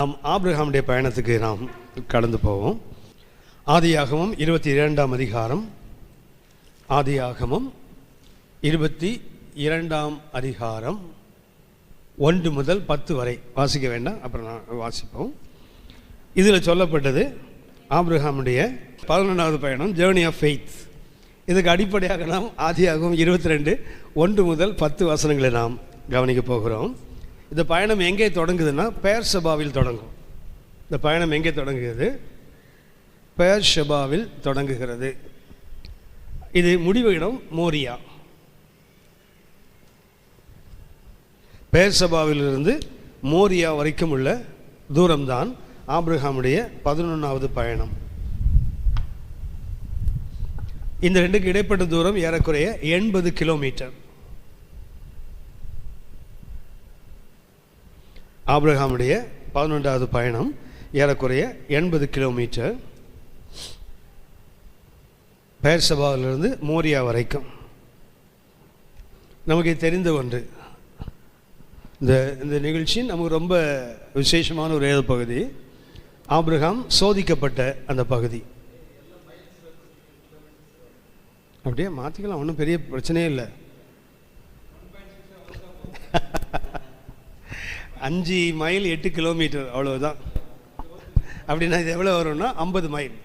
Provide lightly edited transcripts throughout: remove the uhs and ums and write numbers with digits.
நாம் ஆபிரகாமுடைய பயணத்துக்கு நாம் கடந்து போவோம். ஆதியாகமம் 22ஆம் அதிகாரம். ஆதியாகமம் 22ஆம் அதிகாரம் 1 முதல் 10 வரை வாசிக்க வேண்டாம், அப்புறம் நான் வாசிப்போம். இதில் சொல்லப்பட்டது ஆபிரகாமுடைய 11வது பயணம், ஜேர்னி ஆஃப் ஃபெய்த். இதுக்கு அடிப்படையாக நாம் ஆதியாகமம் 22:1 முதல் 10 வசனங்களை நாம் கவனிக்க போகிறோம். இந்த பயணம் எங்கே தொடங்குதுன்னா பெயர்செபாவில் தொடங்கும். இந்த பயணம் எங்கே தொடங்குகிறது? பெயர்செபாவில் தொடங்குகிறது. இது முடிவு இடம் மோரியா. பெயர்செபாவிலிருந்து மோரியா வரைக்கும் உள்ள தூரம்தான் ஆபிரகாமுடைய 11வது பயணம். இந்த ரெண்டுக்கு இடைப்பட்ட தூரம் ஏறக்குறைய 80 கிலோமீட்டர். ஆபிரகாமுடைய 11வது பயணம் ஏறக்குறைய 80 கிலோமீட்டர், பெயர்செபாவிலிருந்து மோரியா வரைக்கும். நமக்கு தெரிந்த ஒன்று, இந்த நிகழ்ச்சி நமக்கு ரொம்ப விசேஷமான ஒரு ஏழு பகுதி. ஆபிரகாம் சோதிக்கப்பட்ட அந்த பகுதி. அப்படியே மாற்றிக்கலாம், ஒன்றும் பெரிய பிரச்சனையே இல்லை. 5 மைல் 8 கிலோமீட்டர், அவ்வளவுதான். அப்படின்னா இது எவ்வளோ வரும்னா 50 மைல்,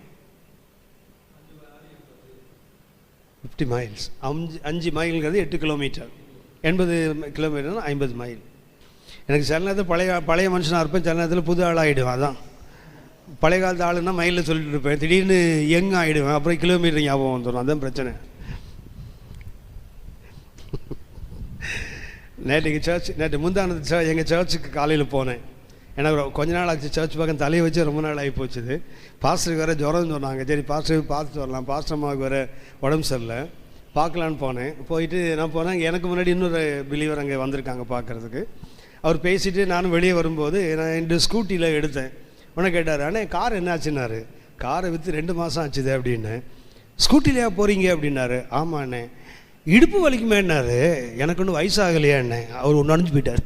50 மைல்ஸ். 5 மைல்ங்கிறது 8 kilometre, 80 கிலோமீட்டர்னா 50 mile. எனக்கு சில நேரத்தில் பழைய மனுஷனாக இருப்பேன், சில நேரத்தில் புது ஆள் ஆகிடுவேன். அதான் பழைய காலத்து ஆளுன்னா மைலில் சொல்லிட்டு இருப்பேன், திடீர்னு யங் ஆகிடுவேன், அப்புறம் கிலோமீட்டர் ஞாபகம் வந்துடும். அதுதான் பிரச்சனை. நேற்று முந்தானது எங்கள் சர்ச்சுக்கு காலையில் போனேன். ஏன்னா கொஞ்ச நாள் ஆச்சு சர்ச் பக்கம் தலையை வச்சு ரொம்ப நாள் ஆகி போச்சுது. பாஸ்டருக்கு வேறு ஜுரம் சொன்னாங்க. சரி பாஸ்டருக்கு பார்த்துட்டு வரலாம், பாஸ்டர் அம்மாவுக்கு வேறு உடம்பு சரியில்லை, பார்க்கலான்னு போனேன். போயிட்டு நான் போனேன், எனக்கு முன்னாடி இன்னொரு பிலீவர் அங்கே வந்திருக்காங்க பார்க்குறதுக்கு. அவர் பேசிவிட்டு நானும் வெளியே வரும்போது நான் இந்த ஸ்கூட்டியில் எடுத்தேன். உடனே கேட்டார், அண்ணே கார் என்ன ஆச்சுன்னாரு. காரை விற்று 2 மாதம் ஆச்சுது அப்படின்னு. ஸ்கூட்டிலையா போகிறீங்க அப்படின்னாரு. ஆமாண்ணே. இடுப்பு வலிக்குமேன்னாரு. எனக்கு ஒன்றும் வயசாகலையா என்ன. அவர் ஒன்று அணிஞ்சு போயிட்டார்.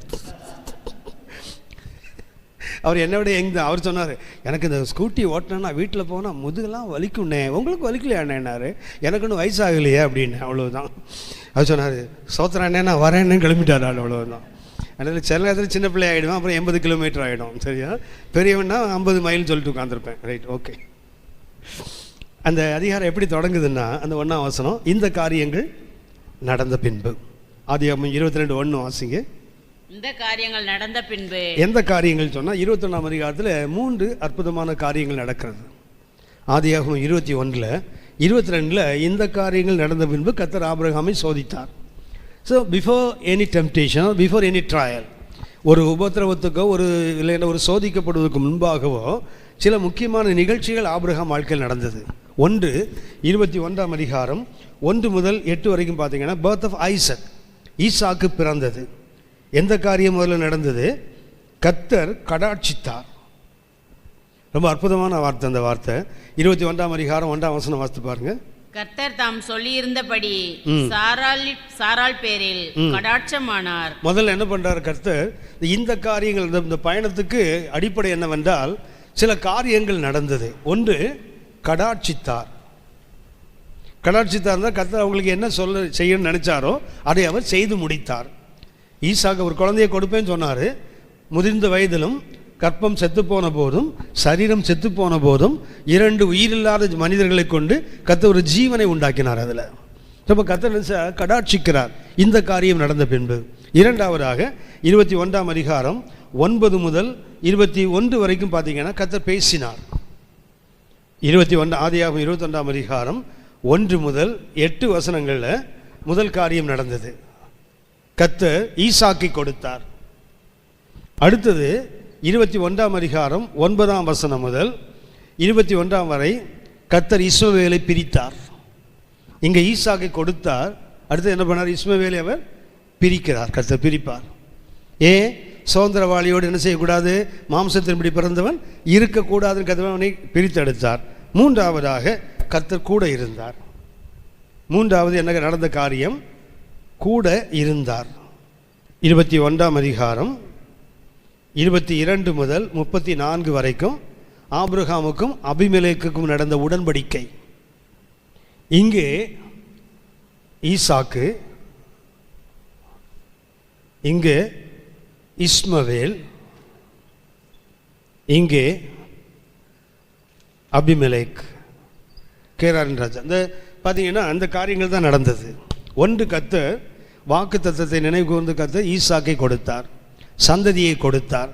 அவர் என்னை விட எங்க அவர் சொன்னார், எனக்கு இந்த ஸ்கூட்டி ஓட்டினா வீட்டில் போனால் முதுகெல்லாம் வலிக்கும்ண்ணே, உங்களுக்கு வலிக்கலையாண்ணேன்னாரு. எனக்கு ஒன்றும் வயசாகலையே அப்படின்னு. அவ்வளோதான். அவர் சொன்னார், சோத்திராண்ணே நான் வரேன்னு கிளம்பிட்டார். அவ்வளோதான். அதனால் சில நேரத்தில் சின்ன பிள்ளை ஆகிடுவேன், அப்புறம் 80 கிலோமீட்டர் ஆகிடும். சரியா? பெரியவன்னா 50 மைல்னு சொல்லிட்டு உட்காந்துருப்பேன். Right, okay. அந்த அதிகாரம் எப்படி தொடங்குதுன்னா, அந்த 1ஆம் வசனம், இந்த காரியங்கள் நடந்த பின்பு. ஆதியாகமம் 22:1 வாசிங்க. இந்த காரியங்கள் நடந்த பின்பு. எந்த காரியங்கள் சொன்னால் 21ஆம் அதிகாரத்தில் 3 அற்புதமான காரியங்கள் நடக்கிறது. ஆதியாகமம் 21:22 இந்த காரியங்கள் நடந்த பின்பு கர்த்தர் ஆபிரகாமை சோதித்தார். So before any temptation, before any trial, ஒரு உபத்திரவத்துக்கோ இல்லைன்னா ஒரு சோதிக்கப்படுவதற்கு முன்பாகவோ சில முக்கியமான நிகழ்ச்சிகள் ஆபிரகாம் வாழ்க்கையில் நடந்தது. 21ஆம் அதிகாரம் 1 முதல் 8 வரைக்கும் பார்த்தீங்கன்னா பர்த் ஆஃப் ஐசக், ஈசாக்கு பிறந்தது. எந்த காரியம் முதல்ல நடந்தது? கர்த்தர் கடாட்சித்தார். ரொம்ப அற்புதமான வார்த்தை அந்த வார்த்தை. 21ஆம் அதிகாரம் 1ஆம் வசனம் வாசித்து பாருங்க. கர்த்தர் தாம் சொல்லியிருந்தபடி சாராள் பேரில் கடாட்சமானார். முதல்ல என்ன பண்றார் கர்த்தர்? இந்த காரியங்கள், இந்த பயணத்துக்கு அடிப்படை என்னவென்றால் சில காரியங்கள் நடந்தது. ஒன்று, கடாட்சித்தார். கடாட்சித்தார் தான் கர்த்தர் அவங்களுக்கு என்ன செய்யணும்னு நினைச்சாரோ அதை அவர் செய்து முடித்தார். ஈசாக்கு ஒரு குழந்தையை கொடுப்பேன்னு சொன்னார். முதிர்ந்த வயதிலும் கற்பம் செத்துப்போன போதும் சரீரம் செத்துப்போன போதும் 2 உயிரில்லாத மனிதர்களை கொண்டு கர்த்தர் ஒரு ஜீவனை உண்டாக்கினார். அதில் இப்போ கர்த்தர் நினைச்சா கடாட்சிக்கிறார். இந்த காரியம் நடந்த பின்பு. இரண்டாவதாக 21ஆம் அதிகாரம் 9 முதல் 21 வரைக்கும் பார்த்தீங்கன்னா கர்த்தர் பேசினார். 21 ஆதியாகமம் 21ஆம் அதிகாரம் 1 முதல் 8 வசனங்களில் முதல் காரியம் நடந்தது. கர்த்தர் ஈசாக்கை கொடுத்தார். அடுத்தது 21ஆம் அதிகாரம் 9ஆம் வசனம் முதல் 21ஆம் வரை கர்த்தர் இஸ்மவேலை பிரித்தார். இங்கே ஈசாக்கை கொடுத்தார். அடுத்து என்ன பண்ணார்? இஸ்மவேலை அவர் பிரிக்கிறார். கர்த்தர் பிரிப்பார். சுதந்திரவாளியோடு என்ன செய்யக்கூடாது? மாம்சத்தின்படி பிறந்தவன் இருக்கக்கூடாதுன்னு கர்த்தர் அவனை பிரித்தெடுத்தார். மூன்றாவதாக கர்த்தர் கூட இருந்தார். மூன்றாவது என்ன நடந்த காரியம்? கூட இருந்தார். 21ஆம் அதிகாரம் 22 முதல் 34 வரைக்கும் ஆபிரகாமுக்கும் அபிமெலேக்குக்கும் நடந்த உடன்படிக்கை. இங்கே ஈசாக்கு, இங்கே இஸ்மவேல், இங்கே அபிமெலேக், கேராரின் ராஜா. இந்த பார்த்தீங்கன்னா அந்த காரியங்கள் தான் நடந்தது. ஒன்று, கர்த்தர் வாக்கு தத்தத்தை நினைவு கூர்ந்து கர்த்தர் ஈசாக்கை கொடுத்தார், சந்ததியை கொடுத்தார்.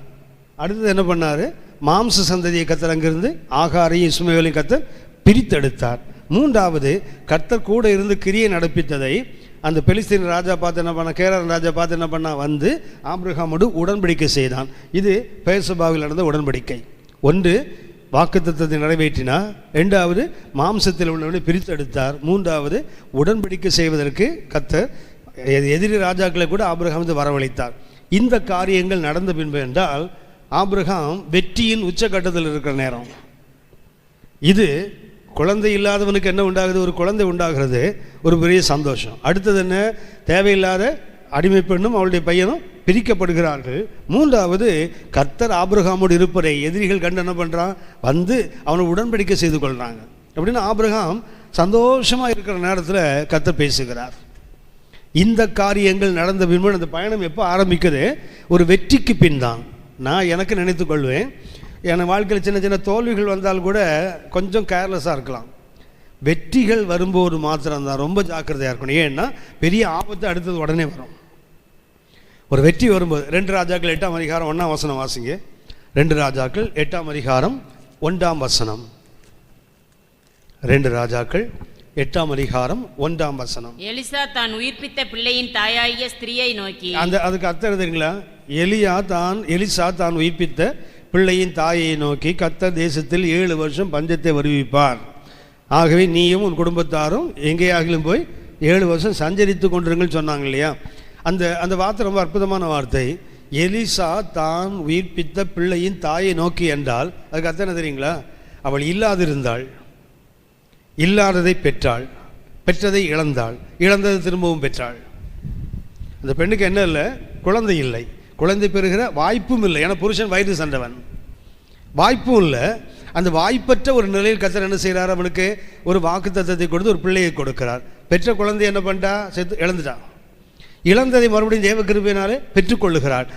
அடுத்தது என்ன பண்ணார்? மாம்ச சந்ததியை கர்த்தர் அங்கிருந்து ஆகாரையும் இஸ்மவேலையும் கர்த்தர் பிரித்தெடுத்தார். மூன்றாவது, கர்த்தர் கூட இருந்து கிரியை நடப்பித்ததை அந்த பெலிஸ்தீன் ராஜா பார்த்து என்ன பண்ண, கேராரின் ராஜா பார்த்து என்ன பண்ணா, வந்து ஆபிரகாமோடு உடன்படிக்கை செய்தான். இது பெயர்சபாவில் நடந்த உடன்படிக்கை. ஒன்று, வாக்குத்தத்தத்தை நிறைவேற்றினார். இரண்டாவது, மாம்சத்தில் உள்ளவனை பிரித்தெடுத்தார். மூன்றாவது, உடன்படிக்கை செய்வதற்கு கர்த்தர் எதிரி ராஜாக்களை கூட ஆபிரகாம் வரவழைத்தார். இந்த காரியங்கள் நடந்த பின்பு என்றால் ஆபிரகாம் வெற்றியின் உச்சகட்டத்தில் இருக்கிற நேரம் இது. குழந்தை இல்லாதவனுக்கு என்ன உண்டாகுது? ஒரு குழந்தை உண்டாகிறது, ஒரு பெரிய சந்தோஷம். அடுத்தது என்ன? தேவையில்லாத அடிமை பெண்ணும் அவளுடைய பையனும் பிரிக்கப்படுகிறார்கள். மூன்றாவது, கர்த்தர் ஆபிரகாமோடு இருப்பதை எதிரிகள் கண்டு என்ன பண்ணுறான்? வந்து அவனை உடன்படிக்கை செய்து கொள்கிறாங்க. அப்படின்னா ஆபிரகாம் சந்தோஷமாக இருக்கிற நேரத்தில் கர்த்தர் பேசுகிறார். இந்த காரியங்கள் நடந்த பின்பு அந்த பயணம் எப்போ ஆரம்பிக்குது? ஒரு வெற்றிக்கு பின் தான். நான் எனக்கு நினைத்து கொள்வேன், என் வாழ்க்கையில் சின்ன சின்ன தோல்விகள் வந்தால் கூட கொஞ்சம் கேர்லெஸ்ஸாக இருக்கலாம். வெற்றிகள் வரும்போது மாத்திரம்தான் ரொம்ப ஜாக்கிரதையாக இருக்கணும். ஏன்னா பெரிய ஆபத்து அடுத்தது உடனே வரும். ஒரு வெற்றி வரும்போது 2 ராஜாக்கள் 8ஆம் அதிகாரம் 1ஆம் வசனம் வாசிங்க. 2 ராஜாக்கள் 8ஆம் அதிகாரம் 1ஆம் வசனம். 2 ராஜாக்கள் 8ஆம் அதிகாரம் 1ஆம் வசனம். எலிசா தான் உயிர்ப்பித்த பிள்ளையின் தாயாகிய ஸ்திரியை நோக்கி, அதுக்கு அர்த்தம் எழுதுங்களா? எலிசா தான் உயிர்ப்பித்த பிள்ளையின் தாயை நோக்கி, கர்த்தர் தேசத்தில் 7 வருஷம் பஞ்சத்தை வருவிப்பார். ஆகவே நீயும் உன் குடும்பத்தாரும் எங்கேயாகிலும் போய் 7 வருஷம் சஞ்சரித்து கொண்டிருங்கள் சொன்னாங்க இல்லையா? அந்த வார்த்தை ரொம்ப அற்புதமான வார்த்தை. எலிசா தான் உயிர்ப்பித்த பிள்ளையின் தாயை நோக்கி என்றால் அதுக்கு அர்த்தம் என்ன தெரியுங்களா? அவள் இல்லாதிருந்தாள், இல்லாததை பெற்றாள், பெற்றதை இழந்தாள், இழந்ததை திரும்பவும் பெற்றாள். அந்த பெண்ணுக்கு என்ன இல்லை? குழந்தை இல்லை, குழந்தை பெறுகிற வாய்ப்பும் இல்லை. ஏன்னா புருஷன் வயது சண்டவன், வாய்ப்பும் இல்லை. அந்த வாய்ப்பற்ற ஒரு நிலையில் கர்த்தர் என்ன செய்கிறார்? அவனுக்கு ஒரு வாக்குத்தத்தத்தை கொடுத்து ஒரு பிள்ளையை கொடுக்கிறார். பெற்ற குழந்தை என்ன பண்ணிட்டா? செத்து இழந்துட்டான். இழந்ததை மறுபடியும் தேவ கிருபையினாலே பெற்றுக்கொள்ளுகிறாள்.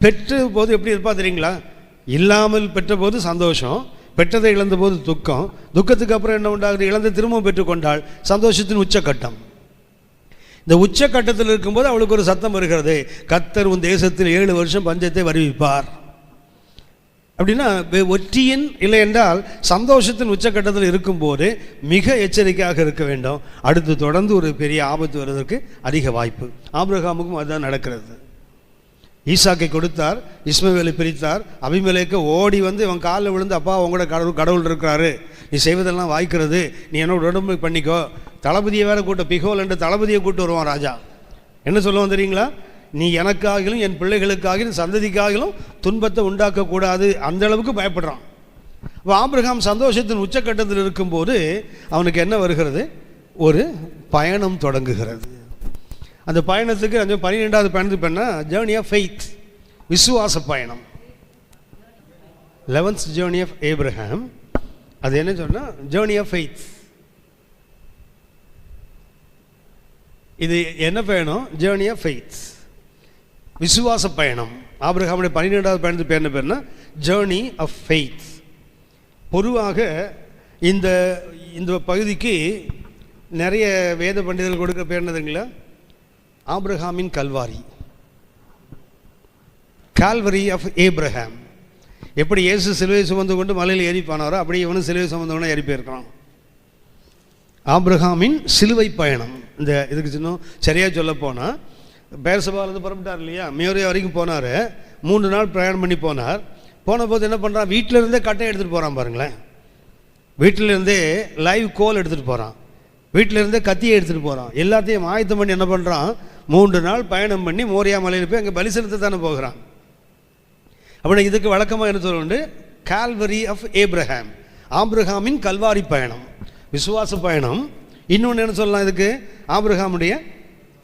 பெற்ற போது எப்படி இருப்பா தெரியுங்களா? இல்லாமல் பெற்ற போது சந்தோஷம், பெற்றதை இழந்த போது துக்கம், துக்கத்துக்கு அப்புறம் என்ன உண்டாகுது? இழந்து திரும்பவும் பெற்றுக்கொண்டாள். சந்தோஷத்தின் உச்சக்கட்டம். இந்த உச்சக்கட்டத்தில் இருக்கும்போது அவளுக்கு ஒரு சத்தம் வருகிறது, கர்த்தர் உன் தேசத்தில் 7 வருஷம் பஞ்சத்தை வருவிப்பார். அப்படின்னா வெற்றியின் இல்லை என்றால் சந்தோஷத்தின் உச்சக்கட்டத்தில் இருக்கும்போது மிக எச்சரிக்கையாக இருக்க வேண்டும். அடுத்து தொடர்ந்து ஒரு பெரிய ஆபத்து வருவதற்கு அதிக வாய்ப்பு. ஆபிரகாமுக்கும் அதுதான் நடக்கிறது. ஈசாக்கை கொடுத்தார், இஸ்மவேலை பிரித்தார். அபிமெலேக்கு ஓடி வந்து இவன் காலில் விழுந்து, அப்பா உங்களோட கடவுள் இருக்கிறாரு, நீ செய்வதெல்லாம் வாய்க்கிறது, நீ என்னோட உடம்பு பண்ணிக்கோ. தளபதியை வேற கூட்ட, பிகோல் என்று தளபதியை கூட்டு வருவான் ராஜா. என்ன சொல்லுவான் தெரியுங்களா? நீ எனக்காகிலும் என் பிள்ளைகளுக்காகிலும் சந்ததிக்காகிலும் துன்பத்தை உண்டாக்கக்கூடாது. அந்த அளவுக்கு பயப்படுறான். அப்போ ஆபிரகாம் சந்தோஷத்தின் உச்சக்கட்டத்தில் இருக்கும்போது அவனுக்கு என்ன வருகிறது? ஒரு பயணம் தொடங்குகிறது. அந்த பயணத்துக்கு அந்த 12வது பயணத்துக்கு பண்ணால் ஜேர்னி ஆஃப் ஃபெய்த், விசுவாச பயணம். 11th journey of Abraham. அது என்ன சொன்னால் ஜேர்னி ஆஃப் ஃபெய்த். இது என்ன பயணம்? ஜேர்னி ஆஃப் ஃபெய்த், விசுவாச பயணம். ஆபிரகாமுடைய 12வது பயணத்துக்கு பேர் என்ன பேர்னா ஜேர்னி ஆஃப் ஃபெய்த். பொதுவாக இந்த பகுதிக்கு நிறைய வேத பண்டிதர்கள் கொடுக்க பேர் என்னதுங்களா? ஆபிரகாமின் கல்வாரி, கால்வரி ஆஃப் ஏப்ரஹாம். எப்படி இயேசு சிலுவை சுமந்து கொண்டு மலையில் ஏறி போனாரோ அப்படி இவனும் சிலுவை சுமந்து கொண்டு ஏறி போயிருக்கிறான். ஆபிரகாமின் சிலுவை பயணம். இந்த இதுக்கு இன்னும் சரியாக சொல்ல போனால் பெயர்சபாவிலிருந்து புறப்பட்டார் இல்லையா? மியோரியா வரைக்கும் போனார். 3 நாள் பிரயாணம் பண்ணி போனார். போன போது என்ன பண்ணுறான்? வீட்டிலேருந்தே கட்டை எடுத்துகிட்டு போகிறான் பாருங்களேன். வீட்டிலேருந்தே லைவ் கோல் எடுத்துகிட்டு போகிறான், வீட்டிலேருந்தே கத்தியை எடுத்துகிட்டு போகிறான். எல்லாத்தையும் ஆயத்தம் பண்ணி என்ன பண்ணுறான்? 3 நாள் பயணம் பண்ணி மோரியா மலையில் போய் அங்கே பலி செலுத்த தானே போகிறான். அப்படி இதுக்கு வழக்கமாக என்ன சொல்லுண்டு? கால்வரி ஆஃப் ஏப்ரஹாம், ஆபிரகாமின் கல்வாரி பயணம், விசுவாச பயணம். இன்னொன்று என்ன சொல்லலாம் இதுக்கு? ஆபிரகாமுடைய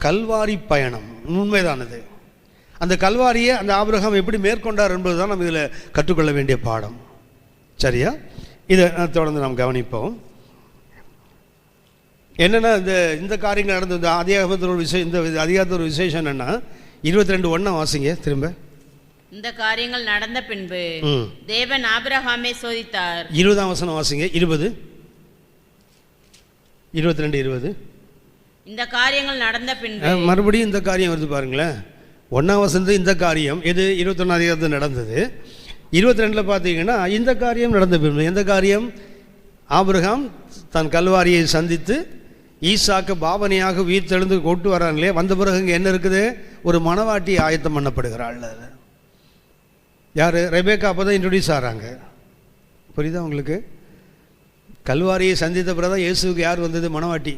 கல்வாரி பயணம். உண்மைதானது. அந்த கல்வாரியை அந்த ஆபிரகாம் எப்படி மேற்கொண்டார் என்பது தான் நம்ம இதில் கற்றுக்கொள்ள வேண்டிய பாடம். சரியா? இதை தொடர்ந்து நாம் கவனிப்போம். என்னென்னா இந்த காரியங்கள் நடந்த இந்த அதிகாரத்தில் ஒரு விஷயம், இந்த அதிகாரத்தில் ஒரு விசேஷம் என்னென்னா 22:1 வாசிங்க திரும்ப. இந்த காரியங்கள் நடந்த பின்பு தேவன் ஆபிரகாமை சோதித்தார். 20ஆம் வசனம் வாசிங்க. 22:20. இந்த காரியங்கள் நடந்த பின்பு மறுபடியும் இந்த காரியம் வருது பாருங்களேன். 1ஆம் வசனத்து இந்த காரியம் எது 21ஆம் அதிகாரத்தில் நடந்தது. 22 பார்த்தீங்கன்னா இந்த காரியம் நடந்த பின்பு. எந்த காரியம்? ஆபிரகாம் தன் கல்வாரியை சந்தித்து ஈசாக்கு பாவனையாக உயிர் தெழுந்து கொண்டு வராங்களே, வந்த பிறகு இங்கே என்ன இருக்குது? ஒரு மணவாட்டி ஆயத்தம் பண்ணப்படுகிறாள். யார்? ரெபேக்கா. அப்போ தான் இன்ட்ரடியூஸ் ஆகிறாங்க. புரியுதா உங்களுக்கு? கல்வாரியை சந்தித்த பிறகு தான் இயேசுக்கு யார் வந்தது? மணவாட்டி.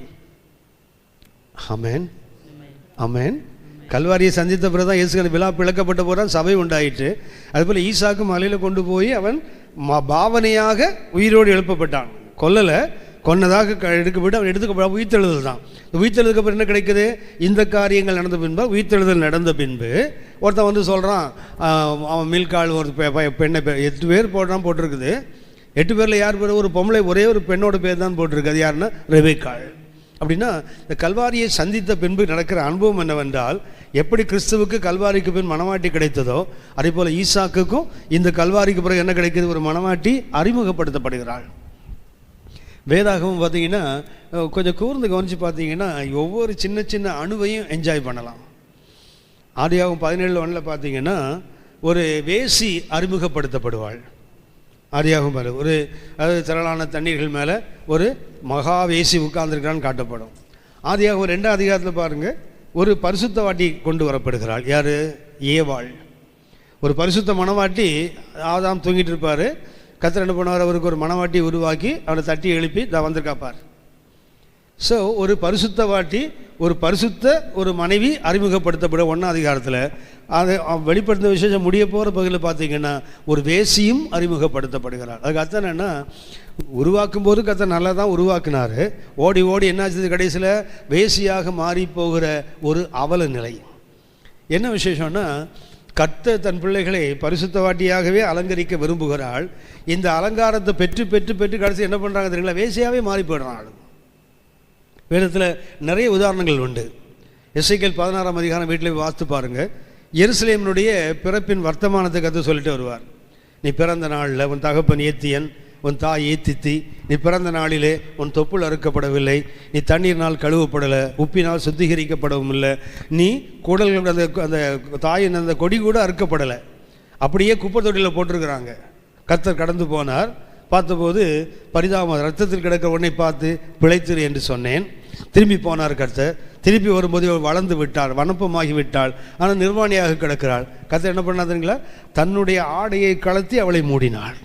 ஆமென், ஆமென். கல்வாரியை சந்தித்த பிறகு தான் இயேசுக்கு விழா பிளக்கப்பட்ட போது தான் சபை உண்டாயிட்டு. அதுபோல் ஈசாக்கு மலையில் கொண்டு போய் அவன் பாவனையாக உயிரோடு எழுப்பப்பட்டான். கொல்லலை, கொன்னதாக எடுக்கப்பட்டு அவன் எடுத்துக்கப்பட உயிர்த்தெழுதல் தான். உயிர்த்தெழுதுக்கு அப்புறம் என்ன கிடைக்குது? இந்த காரியங்கள் நடந்த பின்பு, உயிர்த்தெழுதல் நடந்த பின்பு ஒருத்தன் வந்து சொல்கிறான், அவன் மில்கால் ஒரு பெண்ணை 8 பேர் போட்டிருக்குது. 8 பேரில் யார் பேர்? ஒரு பொம்பளை, ஒரே ஒரு பெண்ணோட பேர் தான் போட்டிருக்கு. அது யாருன்னா ரெபேக்காள். அப்படின்னா இந்த கல்வாரியை சந்தித்த பின்பு நடக்கிற அனுபவம் என்னவென்றால், எப்படி கிறிஸ்துவுக்கு கல்வாரிக்கு பின் மணவாட்டி கிடைத்ததோ அதே போல் ஈசாக்குக்கும் இந்த கல்வாரிக்கு பிறகு என்ன கிடைக்கிது? ஒரு மணவாட்டி அறிமுகப்படுத்தப்படுகிறாள். வேதாகமும் பார்த்தீங்கன்னா கொஞ்சம் கூர்ந்து கவனித்து பார்த்தீங்கன்னா ஒவ்வொரு சின்ன சின்ன அணுவையும் என்ஜாய் பண்ணலாம். ஆதியாகமம் 17:1 பார்த்தீங்கன்னா ஒரு வேசி அறிமுகப்படுத்தப்படுவாள். ஆதியாகமம் ஒரு அதாவது திரளான தண்ணீர்கள் மேலே ஒரு மகா வேசி உட்கார்ந்துருக்கிறான்னு காட்டப்படும். ஆதியாகமம் 2ஆம் அதிகாரத்தில் பாருங்கள், ஒரு பரிசுத்தவாட்டி கொண்டு வரப்படுகிறாள். யார்? ஏவாள். ஒரு பரிசுத்த மணவாட்டி. ஆதாம் தூங்கிட்டு இருப்பார். கர்த்தர் என்ன பண்ணுவார்? அவருக்கு ஒரு மணவாட்டி உருவாக்கி அவனை தட்டி எழுப்பி வந்திருக்காப்பார். ஸோ ஒரு பரிசுத்தவாட்டி, ஒரு பரிசுத்த ஒரு மனைவி அறிமுகப்படுத்தப்பட 1ஆம் அதிகாரத்தில். அதை வெளிப்படுத்த விசேஷம் முடிய போகிற பகுதியில் பார்த்தீங்கன்னா ஒரு வேசியும் அறிமுகப்படுத்தப்படுகிறார். அதுக்கு அர்த்தம் என்னென்னா, உருவாக்கும் போது கர்த்தர் நல்லா தான் உருவாக்குனார். ஓடி ஓடி என்னாச்சு? கடைசியில் வேசியாக மாறி போகிற ஒரு அவல நிலை. என்ன விசேஷம்னா, கர்த்தர் தன் பிள்ளைகளை பரிசுத்தவாட்டியாகவே அலங்கரிக்க விரும்புகிறாள். இந்த அலங்காரத்தை பெற்று பெற்று பெற்று கடைசி என்ன பண்ணுறாங்க தெரியுங்களா? வேசியாகவே மாறி போயிடுறாள். வேதத்தில் நிறைய உதாரணங்கள் உண்டு. எசேக்கியேல் 16ஆம் அதிகாரம் வீட்டில் வாசித்து பாருங்கள். எருசலேமினுடைய பிறப்பின் வர்த்தமானத்தை கற்று சொல்லிட்டு வருவார். நீ பிறந்த நாளில் உன் தகப்பன் ஏத்தியன், உன் தாய் ஏத்தித்தி, நீ பிறந்த நாளிலே உன் தொப்புள் அறுக்கப்படவில்லை, நீ தண்ணீர்னால் கழுவப்படலை, உப்பினால் சுத்திகரிக்கப்படவும் இல்லை, நீ குடல்கள் அந்த தாயின் அந்த கொடி கூட அறுக்கப்படலை, அப்படியே குப்பை தொட்டியில் போட்டிருக்கிறாங்க. கர்த்தர் கடந்து போனார். பார்த்தபோது பரிதாபம், ரத்தத்தில் கிடக்கிற உன்னை பார்த்து பிழைத்திரு என்று சொன்னேன். திரும்பி போனார் கர்த்தர். திருப்பி வரும்போது வளர்ந்து விட்டாள், வனப்பமாகி விட்டாள், ஆனால் நிர்வாணியாக கிடக்கிறாள். கர்த்தர் என்ன பண்ணாதுங்களா? தன்னுடைய ஆடையை கலத்தி அவளை மூடினாள்.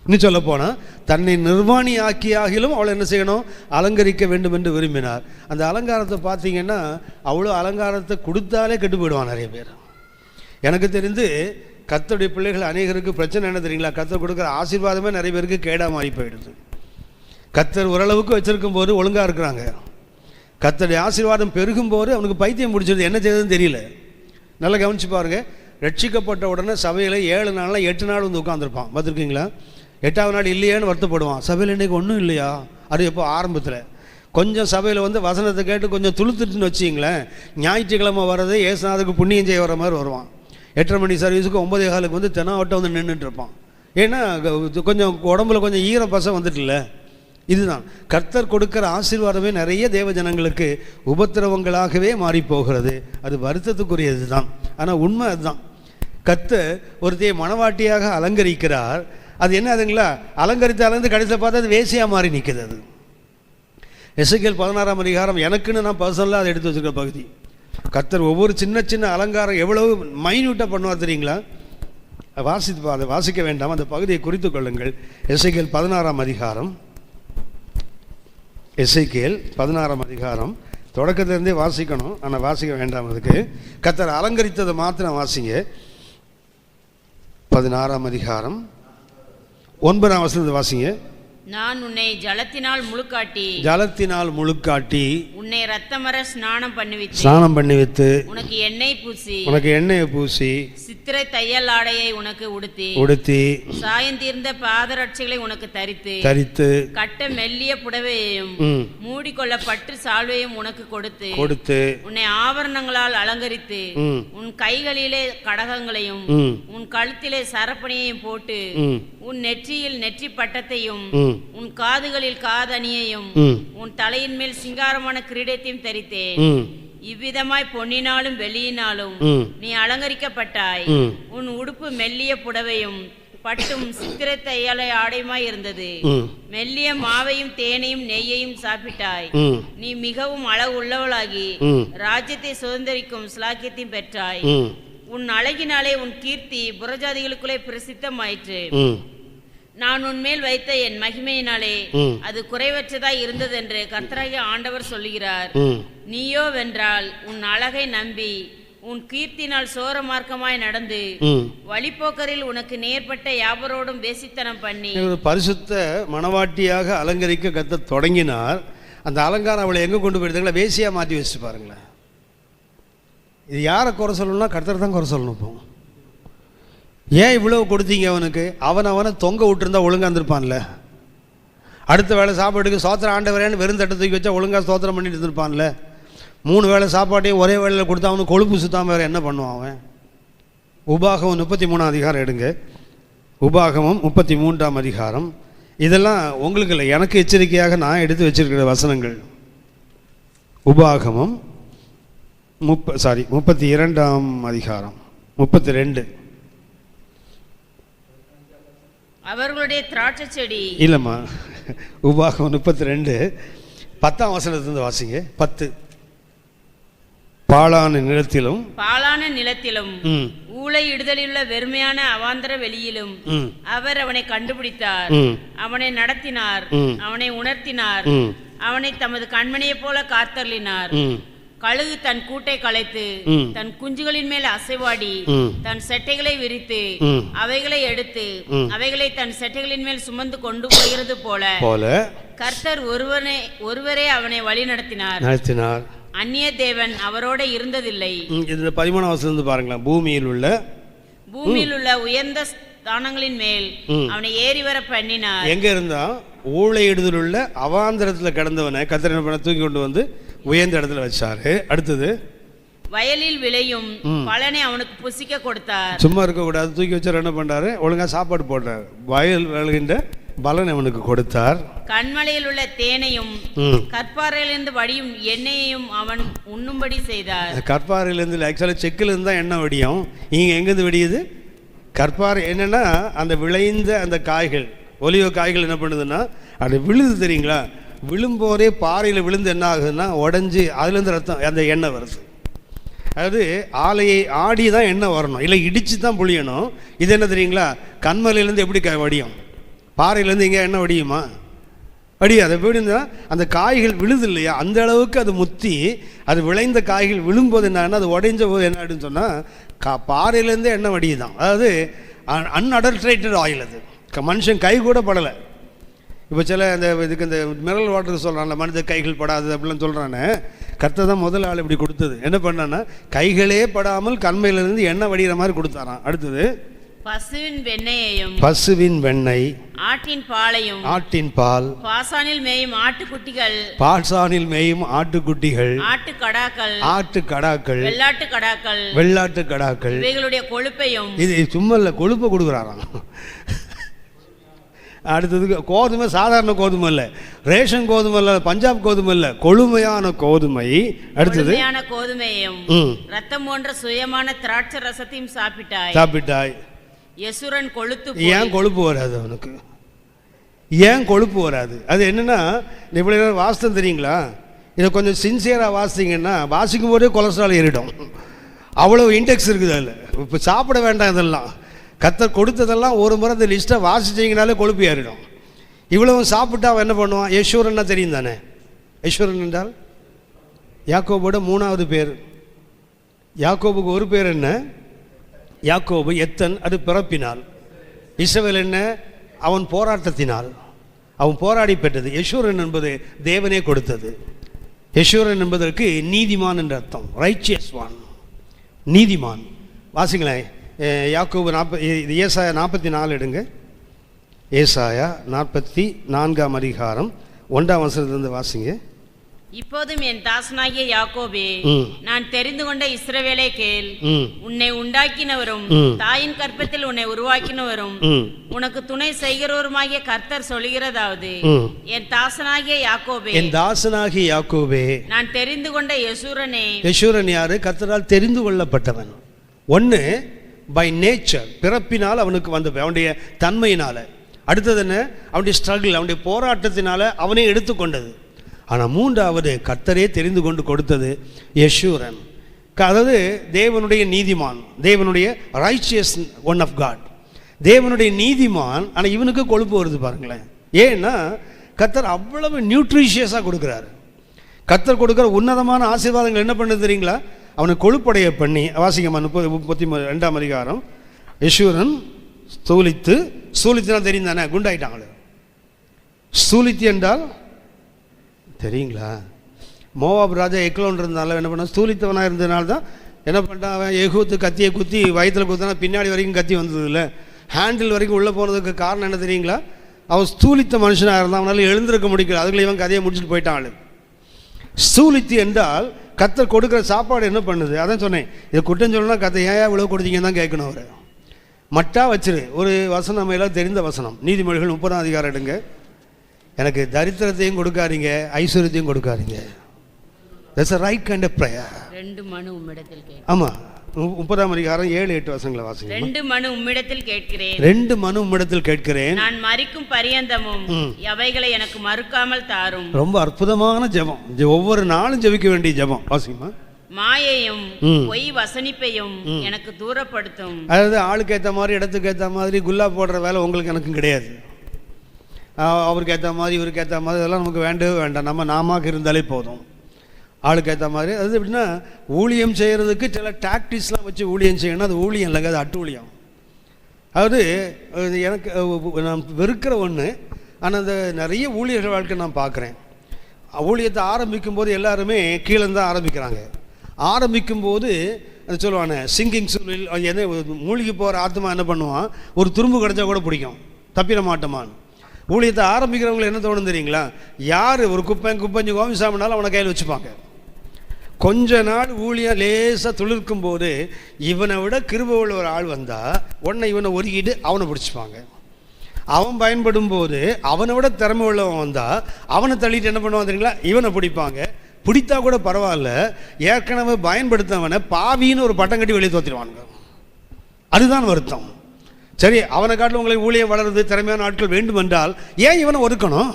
இன்னும் சொல்ல போனால் தன்னை நிர்வாணி ஆக்கியாகிலும் அவளை என்ன செய்யணும்? அலங்கரிக்க வேண்டும் என்று விரும்பினார். அந்த அலங்காரத்தை பார்த்தீங்கன்னா அவ்வளோ அலங்காரத்தை கொடுத்தாலே கெட்டு போயிடுவான் நிறைய பேர். எனக்கு தெரிந்து கர்த்தருடைய பிள்ளைகள் அநேகருக்கு பிரச்சனை என்ன தெரியுங்களா? கர்த்தர் கொடுக்குற ஆசீர்வாதமே நிறைய பேருக்கு கேடாக மாறி போயிடுது. கர்த்தர் ஓரளவுக்கு வச்சுருக்கும் போது ஒழுங்காக இருக்கிறாங்க. கர்த்தருடைய ஆசீர்வாதம் பெருகும் போது அவனுக்கு பைத்தியம் முடிச்சிருது, என்ன செய்யறதுன்னு தெரியல. நல்லா கவனிச்சு பாருங்கள். ரட்சிக்கப்பட்ட உடனே சபையில் 7 நாளில் 8 நாள் வந்து உட்காந்துருப்பான். பார்த்துருக்கீங்களா? 8ஆவது நாள் இல்லையான்னு வருத்தப்படுவான். சபையில் இன்றைக்கி ஒன்றும் இல்லையா? அது எப்போ ஆரம்பத்தில் கொஞ்சம் சபையில் வந்து வசனத்தை கேட்டு கொஞ்சம் துளுத்துட்டுன்னு வச்சிங்களேன், ஞாயிற்றுக்கிழமை வர்றது ஏசுநாதருக்கு புண்ணியம் செய்ய வர மாதிரி வருவான். 8:30 மணி சர்வீஸுக்கு 9:15 வந்து தெனாவட்டம் வந்து நின்றுட்டு இருப்பான். ஏன்னா கொஞ்சம் உடம்புல கொஞ்சம் ஈர பசம் வந்துட்டுல. இதுதான் கர்த்தர் கொடுக்குற ஆசீர்வாதமே நிறைய தேவ ஜனங்களுக்கு உபத்திரவங்களாகவே மாறி போகிறது. அது வருத்தத்துக்குரியது தான், ஆனால் உண்மை அதுதான். கர்த்தர் ஒருத்தையை மணவாட்டியாக அலங்கரிக்கிறார். அது என்ன அதுங்களா? அலங்கரித்தாலேருந்து கடைசியில் பார்த்தா அது வேசியாக மாறி நிற்குது. அது எசேக்கியேல் 16ஆம் அதிகாரம் எனக்குன்னு நான் பர்சனலாக அதை எடுத்து வச்சுருக்க பகுதி. கர்த்தர் ஒவ்வொரு சின்ன சின்ன அலங்காரம் எவ்வளவு மைன்யூட்டாக பண்ணுவார் தெரியுங்களா? அதை வாசிக்க வேண்டாம், அந்த பகுதியை குறித்து கொள்ளுங்கள். எசேக்கியேல் 16ஆம் அதிகாரம், எசேக்கியேல் 16ஆம் அதிகாரம் தொடக்கத்திலேருந்தே வாசிக்கணும், ஆனால் வாசிக்க வேண்டாம். அதுக்கு கர்த்தர் அலங்கரித்ததை மாத்திரம் வாசிங்க. 16ஆம் அதிகாரம் 9ஆம் வசனத்தை வாசிங்க. நான் உன்னை ஜலத்தினால் முழுக்காட்டி ஜலத்தினால் முழுக்காட்டி உன்னை இரத்தமர ஸ்நானம் பண்ணிவித்து உனக்கு எண்ணெயை பூசி சித்திரை தையல் ஆடையை உனக்கு உடுத்தி சாயந்தீர்ந்த பாதரட்சைகளை உனக்கு தரித்து கட்ட மெல்லிய புடவையையும் மூடிக்கொள்ள பட்டு சால்வையும் உனக்கு கொடுத்து உன்னை ஆபரணங்களால் அலங்கரித்து உன் கைகளிலே கடகங்களையும் உன் கழுத்திலே சரப்பணியையும் போட்டு உன் நெற்றியில் நெற்றி பட்டத்தையும் உன் காதுகளில் காதணியையும் உன் தலையின் மேல் சிங்காரமான கிரீடத்தையும் தரித்தேன். இவ்விதமாய் பொன்னினாலும் வெள்ளியினாலும் நீ அலங்கரிக்கப்பட்டாய். உன் உடுப்பு மெல்லிய புடவையும் பட்டும் சித்திரை தையலை ஆடையுமாய் இருந்தது. மெல்லிய மாவையும் தேனையும் நெய்யையும் சாப்பிட்டாய். நீ மிகவும் அழகு உள்ளவளாகி ராஜ்யத்தை சுதந்திரிக்கும் ஸ்லாக்கியத்தையும் பெற்றாய். உன் அழகினாலே உன் கீர்த்தி புறஜாதிகளுக்குள்ளே பிரசித்தமாயிற்று. நான் உன்மேல் வைத்த என் மகிமையினாலே அது குறைவற்றதாய் இருந்தது என்று கர்த்தராகிய ஆண்டவர் சொல்லுகிறார். நீயோ வென்றால் உன் அழகை நம்பி உன் கீர்த்தினால் சோர மார்க்கமாய் நடந்து வழிபோக்கரில் உனக்கு நேர்பட்ட யாவரோடும் வேசித்தனம் பண்ணி பரிசுத்த மணவாட்டியாக அலங்கரிக்க கர்த்தர் தொடங்கினார். அந்த அலங்காரம் அவளை எங்க கொண்டு போயிருந்தாங்களா? வேசியா மாற்றி வச்சு பாருங்களேன். இது யாரை குறை சொல்லணும்னா கர்த்தர் தான் குறை சொல்லணும். இப்போ ஏன் இவ்வளவு கொடுத்தீங்க அவனுக்கு? அவனை தொங்க விட்டுருந்தா ஒழுங்கா இருந்திருப்பான்ல. அடுத்த வேளை சாப்பாட்டுக்கு சோத்திரம் ஆண்டவரேன்னு வெறும் தட்டை தூக்கி வச்சா ஒழுங்காக சோத்திரம் பண்ணிட்டு இருந்திருப்பான்ல. 3 வேளை சாப்பாட்டையும் ஒரே வேளையில் கொடுத்தா அவனுக்கு கொழுப்பு சுத்தாமல் வேறு என்ன பண்ணுவான் அவன்? உபாகமம் 33 அதிகாரம் எடுங்க. உபாகமம் 33 அதிகாரம். இதெல்லாம் உங்களுக்கு இல்லை, எனக்கு எச்சரிக்கையாக நான் எடுத்து வச்சிருக்கிற வசனங்கள். உபாகமம் 32 அதிகாரம் 32. அவர்களுடைய திராட்சை செடி இல்லைம்மா, உபாகம் 32 10ஆம் வசனத்திலிருந்து வாசிங்க. 10. பாழான நிலத்திலும் ஊளை இடுதலிலுள்ள வெறுமையான அவாந்தர வெளியிலும் அவர் அவனை கண்டுபிடித்தார். அவனை நடத்தினார், அவனை உணர்த்தினார், அவனை தமது கண்மணியைப் போல காத்தருளினார். கழுகு தன் கூட்டை கலைத்து தன் குஞ்சுகளின் மேல் அசைவாடி தன் செட்டைகளை விரித்து அவைகளை எடுத்து அவைகளை தன் செட்டைகளின் மேல் சுமந்து கொண்டு போகிறது போல கர்த்தர் ஒருவரே அவனை வழி நடத்தினார். அந்நிய தேவன் அவரோட இருந்ததில்லை. 13ஆம் வசனம் பாருங்களேன். பூமியில் உள்ள உயர்ந்த ஸ்தானங்களின் மேல் அவனை ஏறி வர பண்ணினார். எங்க இருந்தா? ஊழையிடுதல் உள்ள அவாந்தரத்துல கிடந்தவனை கர்த்தர் என்ன பண்ண? தூக்கி கொண்டு வந்து உயர்ந்த இடத்துல வச்சாரு. அடுத்தது வயலில் விளையும் பலனை அவனுக்கு புசிக்க கொடுத்தார். சும்மா இருக்க கூடாது, தூக்கி வச்சார். என்ன பண்றாரு? ஒழுங்கா சாப்பாடு போட்டார். வயல் விளைகின்ற பலனை அவனுக்கு கொடுத்தார். கண்மலையில் உள்ள தேனையும் கற்பாறையிலிருந்து வடியும் எண்ணெயையும் அவன் உண்ணும்படி செய்தார். கற்பாறையிலிருந்து ஆக்சுவலா செக்கில் இருந்தா எண்ணெய் வடியும். இங்க எங்கிருந்து வெடியுது? கற்பாறை. என்னன்னா அந்த விளைந்த அந்த காய்கள், ஒலிவ காய்கள் என்ன பண்ணுதுன்னா அது விழுது, தெரியுங்களா? விழும்போதே பாறையில் விழுந்து என்ன ஆகுதுன்னா உடஞ்சி அதுலேருந்து ரத்தம் அந்த எண்ணெய் வருது. அதாவது ஆலையை ஆடி தான் எண்ணெய் வரணும், இல்லை இடித்து தான் புளியணும். இது என்ன தெரியுங்களா? கண்மலையிலேருந்து எப்படி வடியும்? பாறையிலேருந்து எங்கே எண்ணெய் வடியுமா? வடியாது. எப்படின்னா அந்த காய்கள் விழுது இல்லையா, அந்த அளவுக்கு அது முத்தி அது விளைந்த காய்கள் விழும்போது என்னன்னா அது உடைஞ்ச போது என்ன ஆகிடுன்னு சொன்னால் பாறையிலேருந்தே எண்ணெய் வடியுதான். அதாவது அன்அடல்ட்ரேட்டட் ஆயில். அது மனுஷன் கை கூட படலை. இப்போ சில இதுக்கு இந்த மினரல் வாட்டருக்கு சொல்கிறான்ல, மனித கைகள் படாது அப்படிலாம் சொல்கிறானே. கர்த்தர் தான் முதல் ஆள் இப்படி கொடுத்தது. என்ன பண்ணான்னா கைகளே படாமல் கண்மையிலிருந்து எண்ணெய் வடிகிற மாதிரி கொடுத்தாராம். அடுத்தது பசுவின் வெண்ணெய், ஆட்டின் பால், பாசானில் மேயும் ஆட்டுக்குட்டிகள், ஆட்டுக்கடாக்கள், வெள்ளாட்டு கடாக்கள், இவைகளுடைய கொழுப்பையும். இது சும்மா இல்லை, கொழுப்பை கொடுக்குறாராம். அடுத்தது கோதுமை, சாதாரண கோதுமை இல்லை, ரேஷன் கோதுமை இல்லை, பஞ்சாப் கோதுமை இல்லை, கொழுமையான கோதுமை. அடுத்தது கோதுமையும் ரத்தம் போன்ற சுயமான திராட்சை ரசத்தையும் சாப்பிட்டாய். யசுரன் கொழுத்து. ஏன் கொழுப்பு வராது அவனுக்கு? ஏன் கொழுப்பு வராது? அது என்னன்னா இவ்வளோ நேரம் வாசித்தம் தெரியுங்களா? இதை கொஞ்சம் சின்சியராக வாசித்தீங்கன்னா வாசிக்கும் போதே கொலஸ்ட்ரால் ஏறிடும். அவ்வளோ இன்டெக்ஸ் இருக்குது அதில். இப்போ சாப்பிட வேண்டாம். இதெல்லாம் கர்த்தர் கொடுத்ததெல்லாம் ஒரு முறை இந்த லிஸ்ட்டை வாசிச்சிங்கனாலே கொழுப்பு ஏறிடும். இவ்வளவு சாப்பிட்டா அவன் என்ன பண்ணுவான்? யேசுரன்னா தெரியும் தானே? யேசுரன் என்றால் யாக்கோபோட 3வது பேர். யாக்கோபுக்கு ஒரு பேர் என்ன? யாக்கோபு எத்தன், அது பிறப்பினால். இஸ்ரவேல் என்ன? அவன் போராட்டத்தினால். அவன் போராடி பெற்றது. யெஷூரன் என்பது தேவனே கொடுத்தது. யெஷூரன் என்பதற்கு நீதிமான் என்ற அர்த்தம். ரைச்சியஸ் ஒன், நீதிமான். வாசிங்களேன், யாக்கோபு ஏசாயா 44 எடுங்க. ஏசாயா 44ஆம் அதிகாரம் 1ஆம் வசனத்திலிருந்து வாசிங்க. இப்போதும் என் தாசனாகிய யாக்கோபே, நான் தெரிந்து கொண்ட இஸ்ரவேலே கேள். உன்னை உண்டாக்கினவரும் தாயின் கற்பத்தில் உன்னை உருவாக்கினவரும் உனக்கு துணை செய்கிறவருமாகிய கர்த்தர் சொல்கிறதாவது, என் தாசனாகிய யாக்கோபே, என் தாசனாகிய யாக்கோபே, நான் தெரிந்து கொண்ட யெஷூரனே. யெஷூரன் யாரு? கர்த்தரால் தெரிந்து கொள்ளப்பட்டவன். ஒன்று பை நேச்சர், பிறப்பினால் அவனுக்கு வந்த அவனுடைய தன்மையினால. அடுத்தது என்ன? அவனுடைய ஸ்ட்ரகிள், அவனுடைய போராட்டத்தினால அவனே எடுத்துக்கொண்டது. ஆனால் மூன்றாவது கர்த்தரே தெரிந்து கொண்டு கொடுத்தது யெஷூரன். அதாவது தேவனுடைய நீதிமான், தேவனுடைய ரைச்சியஸ் ஒன் ஆஃப் காட், தேவனுடைய நீதிமான். ஆனால் இவனுக்கு கொழுப்பு வருது பாருங்களேன். ஏன்னா கர்த்தர் அவ்வளவு நியூட்ரிஷியஸாக கொடுக்குறாரு. கர்த்தர் கொடுக்குற உன்னதமான ஆசீர்வாதங்கள் என்ன பண்ணுது தெரியுங்களா? அவனை கொழுப்படைய பண்ணி. வாசிங்கம்மா 32ஆம் அதிகாரம். யெஷூரன் ஸ்தூலித்துனா தெரியும் தானே, குண்டாயிட்டாங்களே. ஸ்தூலித்து என்றால் தெரியுங்களா? மோவாப் ராஜா எக்லோன் இருந்தாலும் என்ன பண்ண, ஸ்தூலித்தவனாக இருந்ததுனால தான் என்ன பண்ணிட்டான் அவன், எகூத்து கத்தியை குத்தி வயிற்றில் குத்தினா பின்னாடி வரைக்கும் கத்தி வந்தது இல்லை, ஹேண்டில் வரைக்கும் உள்ளே போனதுக்கு காரணம் என்ன தெரியுங்களா? அவன் ஸ்தூலித்த மனுஷனாக இருந்தான், அவனால் எழுந்திருக்க முடியல. அதுக்குள்ள இவன் கதையை முடிச்சுட்டு போயிட்டான். ஸ்தூலித்து என்றால் கர்த்தர் கொடுக்குற சாப்பாடு என்ன பண்ணுது? அதான் சொன்னேன், இதை குற்றம் சொல்லணும்னா கத்தை ஏன் இவ்வளோ கொடுத்தீங்கன்னு தான் கேட்கணும். அவர் மட்டா வச்சிரு. ஒரு வசனம் நம்ம எல்லாம் தெரிந்த வசனம், நீதிமொழிகள் 30ஆம் அதிகாரம் எடுங்க. எனக்கு தரித்திரத்தையும் கொடுக்காதீங்க, ஐஸ்வர்யத்தையும் கொடுக்காதீங்க. That's a right kind of prayer. 2 மனு உம்மிடத்தில் கேட்கிறேன். ஆமா, 30ஆம் அதிகாரம் 7-8 வசனங்களை வாசிங்க. 2 மனு உம்மிடத்தில் கேட்கிறேன். 2 மனு உம்மிடத்தில் கேட்கிறேன். நான் மரிக்கும் பரியந்தமும் அவைகளை எனக்கு மறுக்காமல் தாரும். ரொம்ப அற்புதமான ஜெபம். ஒவ்வொரு நாளும் ஜெபிக்க வேண்டிய ஜெபம். வாசிங்கம்மா. மாயையும் பொய் வசனிப்பையும் எனக்கு தூரப்படுத்தும். அதாவது ஆளுக்கு ஏற்ற மாதிரி, இடத்துக்கு ஏற்ற மாதிரி குல்லா போடுற வேலை உங்களுக்கு எனக்கும் கிடையாது. அவருக்கு ஏற்ற மாதிரி, இவருக்கு ஏற்ற மாதிரி, இதெல்லாம் நமக்கு வேண்டவே வேண்டாம். நாம இருந்தாலே போதும். ஆளுக்கு ஏற்ற மாதிரி. அது எப்படின்னா, ஊழியம் செய்கிறதுக்கு சில டாக்டிக்ஸ்லாம் வச்சு ஊழியம் செய்யணும். அது ஊழியம் இல்லைங்க, அது அட்டூழியம். அதாவது எனக்கு நான் வெறுக்கிற ஒன்று. ஆனால் அந்த நிறைய ஊழியர்கள் வாழ்க்கை நான் பார்க்குறேன். ஊழியத்தை ஆரம்பிக்கும் போது எல்லாருமே கீழே தான் ஆரம்பிக்கிறாங்க. ஆரம்பிக்கும்போது அது சொல்லுவானே, சிங்கிங் சூழல் என்ன, மூழ்கி போகிற ஆத்மா என்ன பண்ணுவான், ஒரு துரும்பு கிடச்சா கூட பிடிக்கும், தப்பிட மாட்டோமான்னு. ஊழியத்தை ஆரம்பிக்கிறவங்களை என்ன தோணும் தெரியுங்களா? யார் ஒரு குப்பஞ்சு கோமிசாமினாலும் அவனை கையில் வச்சுப்பாங்க. கொஞ்ச நாள் ஊழியம் லேசாக துளிர்க்கும் போது இவனை விட கிருபை உள்ள ஒரு ஆள் வந்தால் உடனே இவனை ஒருக்கிட்டு அவனை பிடிச்சிப்பாங்க. அவன் பயன்படும் போது அவனை விட திறமை உள்ளவன் வந்தால் அவனை தள்ளிட்டு என்ன பண்ணுவான் தெரியுங்களா? இவனை பிடிப்பாங்க. பிடித்தா கூட பரவாயில்ல, ஏற்கனவே பயன்படுத்தவனை பாவின்னு ஒரு பட்டம் கட்டி வெளியே தோற்றிடுவானுங்க. அதுதான் வருத்தம். சரி, அவனை காட்டில் உங்களுக்கு ஊழியம் வளருது, திறமையான ஆட்கள் வேண்டும் என்றால் ஏன் இவனை ஒதுக்கணும்?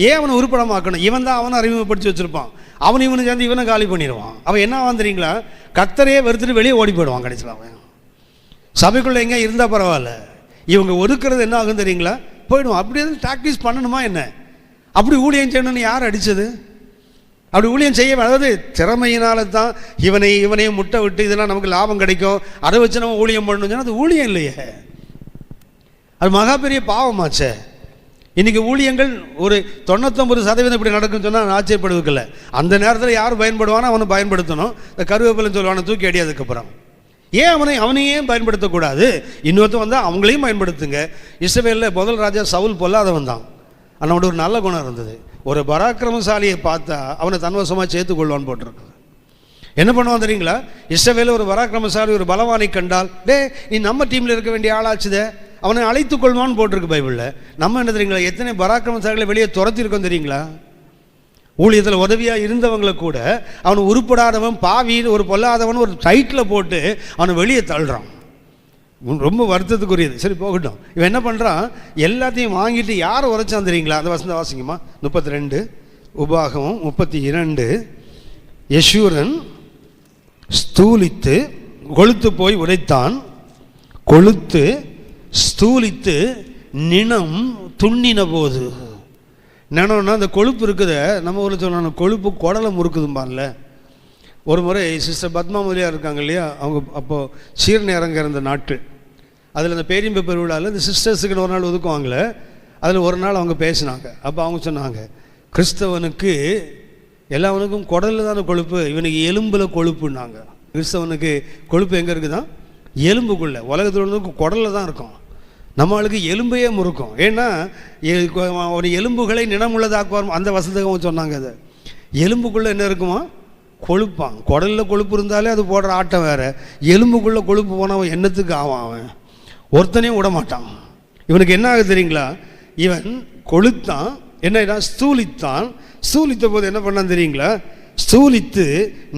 ஏன் அவனை உருப்படமாக்கணும்? இவன் தான் அவனை அறிமுகப்படுத்தி வச்சுருப்பான். அவன் இவனை சேர்ந்து இவனை காலி பண்ணிடுவான். அவன் என்ன ஆவான் தெரியுங்களா? கர்த்தரையே வெறுத்துட்டு வெளியே ஓடி போயிடுவான். கடைசியில் அவன் சபைக்குள்ளே எங்கே இருந்தால் பரவாயில்ல, இவங்க ஒதுக்குறது என்ன ஆகும் தெரியுங்களா? போயிடுவான். அப்படி எதுவும் டாக்டிஸ் பண்ணணுமா என்ன? அப்படி ஊழியம் செய்யணும்னு யார் அடித்தது? அப்படி ஊழியம் செய்ய, அதாவது திறமையினால தான் இவனையும் முட்டை விட்டு இதெல்லாம் நமக்கு லாபம் கிடைக்கும், அதை வச்சு நம்ம ஊழியம் பண்ணணும் சொன்னால் அது ஊழியம் இல்லையே, அது மகா பெரிய பாவமாச்சே. இன்றைக்கி ஊழியங்கள் ஒரு 99% இப்படி நடக்குன்னு சொன்னால் நான் ஆச்சரியப்படுவதில்ல. அந்த நேரத்தில் யார் பயன்படுவானோ அவனை பயன்படுத்தணும். இந்த கருவேப்பிலைன்னு சொல்லுவானை தூக்கி அடியாதுக்கப்புறம் ஏன் அவனையே பயன்படுத்தக்கூடாது? இன்னொருத்தன் வந்தால் அவங்களையும் பயன்படுத்துங்க. இஸ்ரவேலில் முதல் ராஜா சவுல் பொல்லாதவன் தான். அவனோட ஒரு நல்ல குணம் இருந்தது. ஒரு பராக்கிரமசாலியை பார்த்தா அவனை தன்வசமாக சேர்த்துக்கொள்வான்னு போட்டிருக்கு. என்ன பண்ணுவான் தெரியுங்களா? இஸ்ரவேலில் ஒரு பராக்கிரமசாலி ஒரு பலவானை கண்டால், நீ நம்ம டீமில் இருக்க வேண்டிய ஆளாச்சுதே, அவனை அழைத்து கொள்வான்னு போட்டிருக்கு பைபிளில். நம்ம என்ன தெரியுங்களா, எத்தனை பராக்கிரமசாலிகளை வெளியே துரத்திருக்கோம் தெரியுங்களா? ஊழியத்தில் உதவியாக இருந்தவங்களை கூட அவனை உருப்படாதவன், பாவின்னு ஒரு பொல்லாதவன் ஒரு டைட்டில் போட்டு அவனை வெளியே தள்ளுறான். ரொம்ப வருத்தத்துக்குரியது. சரி, போகட்டும். இவன் என்ன பண்ணுறான், எல்லாத்தையும் வாங்கிட்டு யாரை உரைச்சான் தெரியுங்களா? அந்த வசந்த வாசிங்கம்மா. 32 உபாகமம் 32. யெஷூரன் ஸ்தூலித்து கொழுத்து போய் உரைத்தான், கொழுத்து ஸ்தூலித்து நினம் துண்ணின போது. நினம்னா அந்த கொழுப்பு இருக்குது. நம்ம ஊரில் சொல்லணும், கொழுப்பு குடலை முறுக்குதும்பான்ல. ஒரு முறை சிஸ்டர் பத்மா முதலியார் இருக்காங்க இல்லையா, அவங்க அப்போது சீர்நேரங்க இருந்த நாட்கள். அதில் அந்த பேரின்ப பெருவிழாவில் இந்த சிஸ்டர்ஸுக்குன்னு ஒரு நாள் ஒதுக்குவாங்களே, அதில் ஒரு நாள் அவங்க பேசினாங்க. அப்போ அவங்க சொன்னாங்க, கிறிஸ்தவனுக்கு எல்லாவனுக்கும் குடலில் தானே கொழுப்பு, இவனுக்கு எலும்பில் கொழுப்புன்னாங்க. கிறிஸ்தவனுக்கு கொழுப்பு எங்கே இருக்குதான்? எலும்புக்குள்ளே. உலகத்தில் குடலில் தான் இருக்கும். நம்மளுக்கு எலும்பையே முறுக்கும். ஏன்னா ஒரு எலும்புகளை நினமுள்ளதாக்குவார், அந்த வசதியாக சொன்னாங்க. அதை எலும்புக்குள்ளே என்ன இருக்குமா? கொழுப்பான். குடலில் கொழுப்பு இருந்தாலே அது போடுற ஆட்டம் வேறு. எலும்புக்குள்ளே கொழுப்பு போனவன் என்னத்துக்கு ஆவான்? அவன் ஒருத்தனையும் விட மாட்டான். இவனுக்கு என்ன ஆகுது தெரியுங்களா? இவன் கொழுத்தான், என்ன ஸ்தூலித்தான். ஸ்தூலித்த போது என்ன பண்ணான் தெரியுங்களா? ஸ்தூலித்து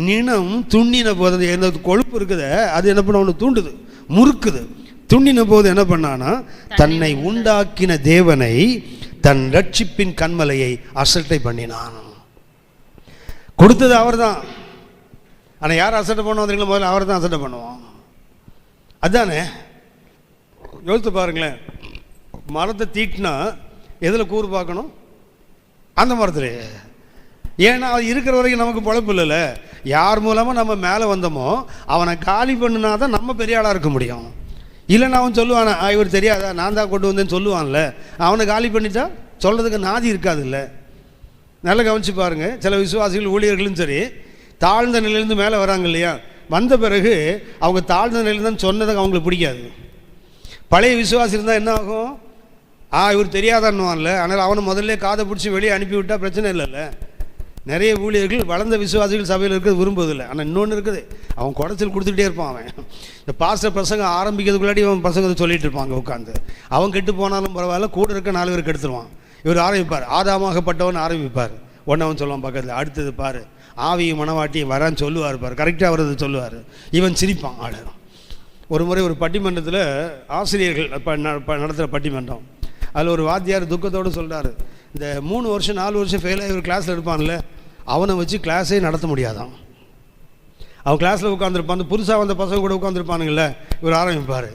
நினம் துண்ணின போது என்ன கொழுப்பு இருக்குத அது என்ன பண்ண அவனை தூண்டுது, முறுக்குது. துண்ணின போது என்ன பண்ணானா, தன்னை உண்டாக்கின தேவனை, தன் ரட்சிப்பின் கண்மலையை அசட்டை பண்ணினான். கொடுத்தது அவர் தான். ஆனால் யார் அசட்டை பண்ணுவோம் தெரியுங்களா? முதல்ல அவர் தான் அசட்டை பண்ணுவான். அதுதானே யோசித்து பாருங்களேன். மரத்தை தீட்டினா எதில் கூறு பார்க்கணும்? அந்த மரத்துல. ஏன்னா அது இருக்கிற வரைக்கும் நமக்கு பொழப்பு இல்லைல்ல. யார் மூலமாக நம்ம மேலே வந்தோமோ அவனை காலி பண்ணினா தான் நம்ம பெரிய ஆளாக இருக்க முடியும். இல்லைன்னா அவன் சொல்லுவானே, இவர் தெரியாதா நான் தான் கொண்டு வந்தேன்னு சொல்லுவான்ல. அவனை காலி பண்ணிட்டா சொல்கிறதுக்கு நாதி இருக்காது இல்லை. நல்லா கவனிச்சு பாருங்கள். சில விசுவாசிகள் ஊழியர்களும் சரி, தாழ்ந்த நிலையிலேருந்து மேலே வராங்க இல்லையா, வந்த பிறகு அவங்க தாழ்ந்த நிலையில்தான் சொன்னதுக்கு அவங்களுக்கு பிடிக்காது. பழைய விசுவாசி இருந்தால் என்ன ஆகும்? இவர் தெரியாதான்னுவான்ல. ஆனால் அவனை முதல்ல காதை பிடிச்சி வெளியே அனுப்பிவிட்டால் பிரச்சனை இல்லைல்ல. நிறைய ஊழியர்கள் வளர்ந்த விசுவாசிகள் சபையில் இருக்கிறது விரும்புவதில்லை. ஆனால் இன்னொன்று இருக்குது, அவன் குடைச்சல் கொடுத்துக்கிட்டே இருப்பான். அவன் இந்த பாஸ்டர் பிரசங்கம் ஆரம்பிக்கிறதுக்குள்ளாடி அவன் பிரசங்கத்தை சொல்லிட்டு இருப்பாங்க உட்காந்து. அவன் கெட்டு போனாலும் பரவாயில்ல, கூட இருக்க 4 பேர் கெடுத்துருவான். இவர் ஆரம்பிப்பார், ஆதாமாகப்பட்டவன் ஆரம்பிப்பார். ஒன்று அவன் சொல்லுவான் பக்கத்தில், அடுத்தது பாரு ஆவியும் மனவாட்டியும் வரான்னு சொல்லுவார் பாரு, கரெக்டாக அவர் அதை சொல்லுவார். இவன் சிரிப்பான் ஆளு. ஒரு முறை ஒரு பட்டிமன்றத்தில் ஆசிரியர்கள் நடத்துகிற பட்டிமன்றம், அதில் ஒரு வாத்தியார் துக்கத்தோடு சொல்கிறார், இந்த 3 வருஷம் 4 வருஷம் ஃபெயிலாகி ஒரு கிளாஸில் இருப்பான்ல, அவனை வச்சு கிளாஸே நடத்த முடியாதான். அவன் கிளாஸில் உட்காந்துருப்பான், அந்த புதுசாக வந்த பசங்க கூட உட்காந்துருப்பானுங்கள. இவர் ஆரம்பிப்பார்,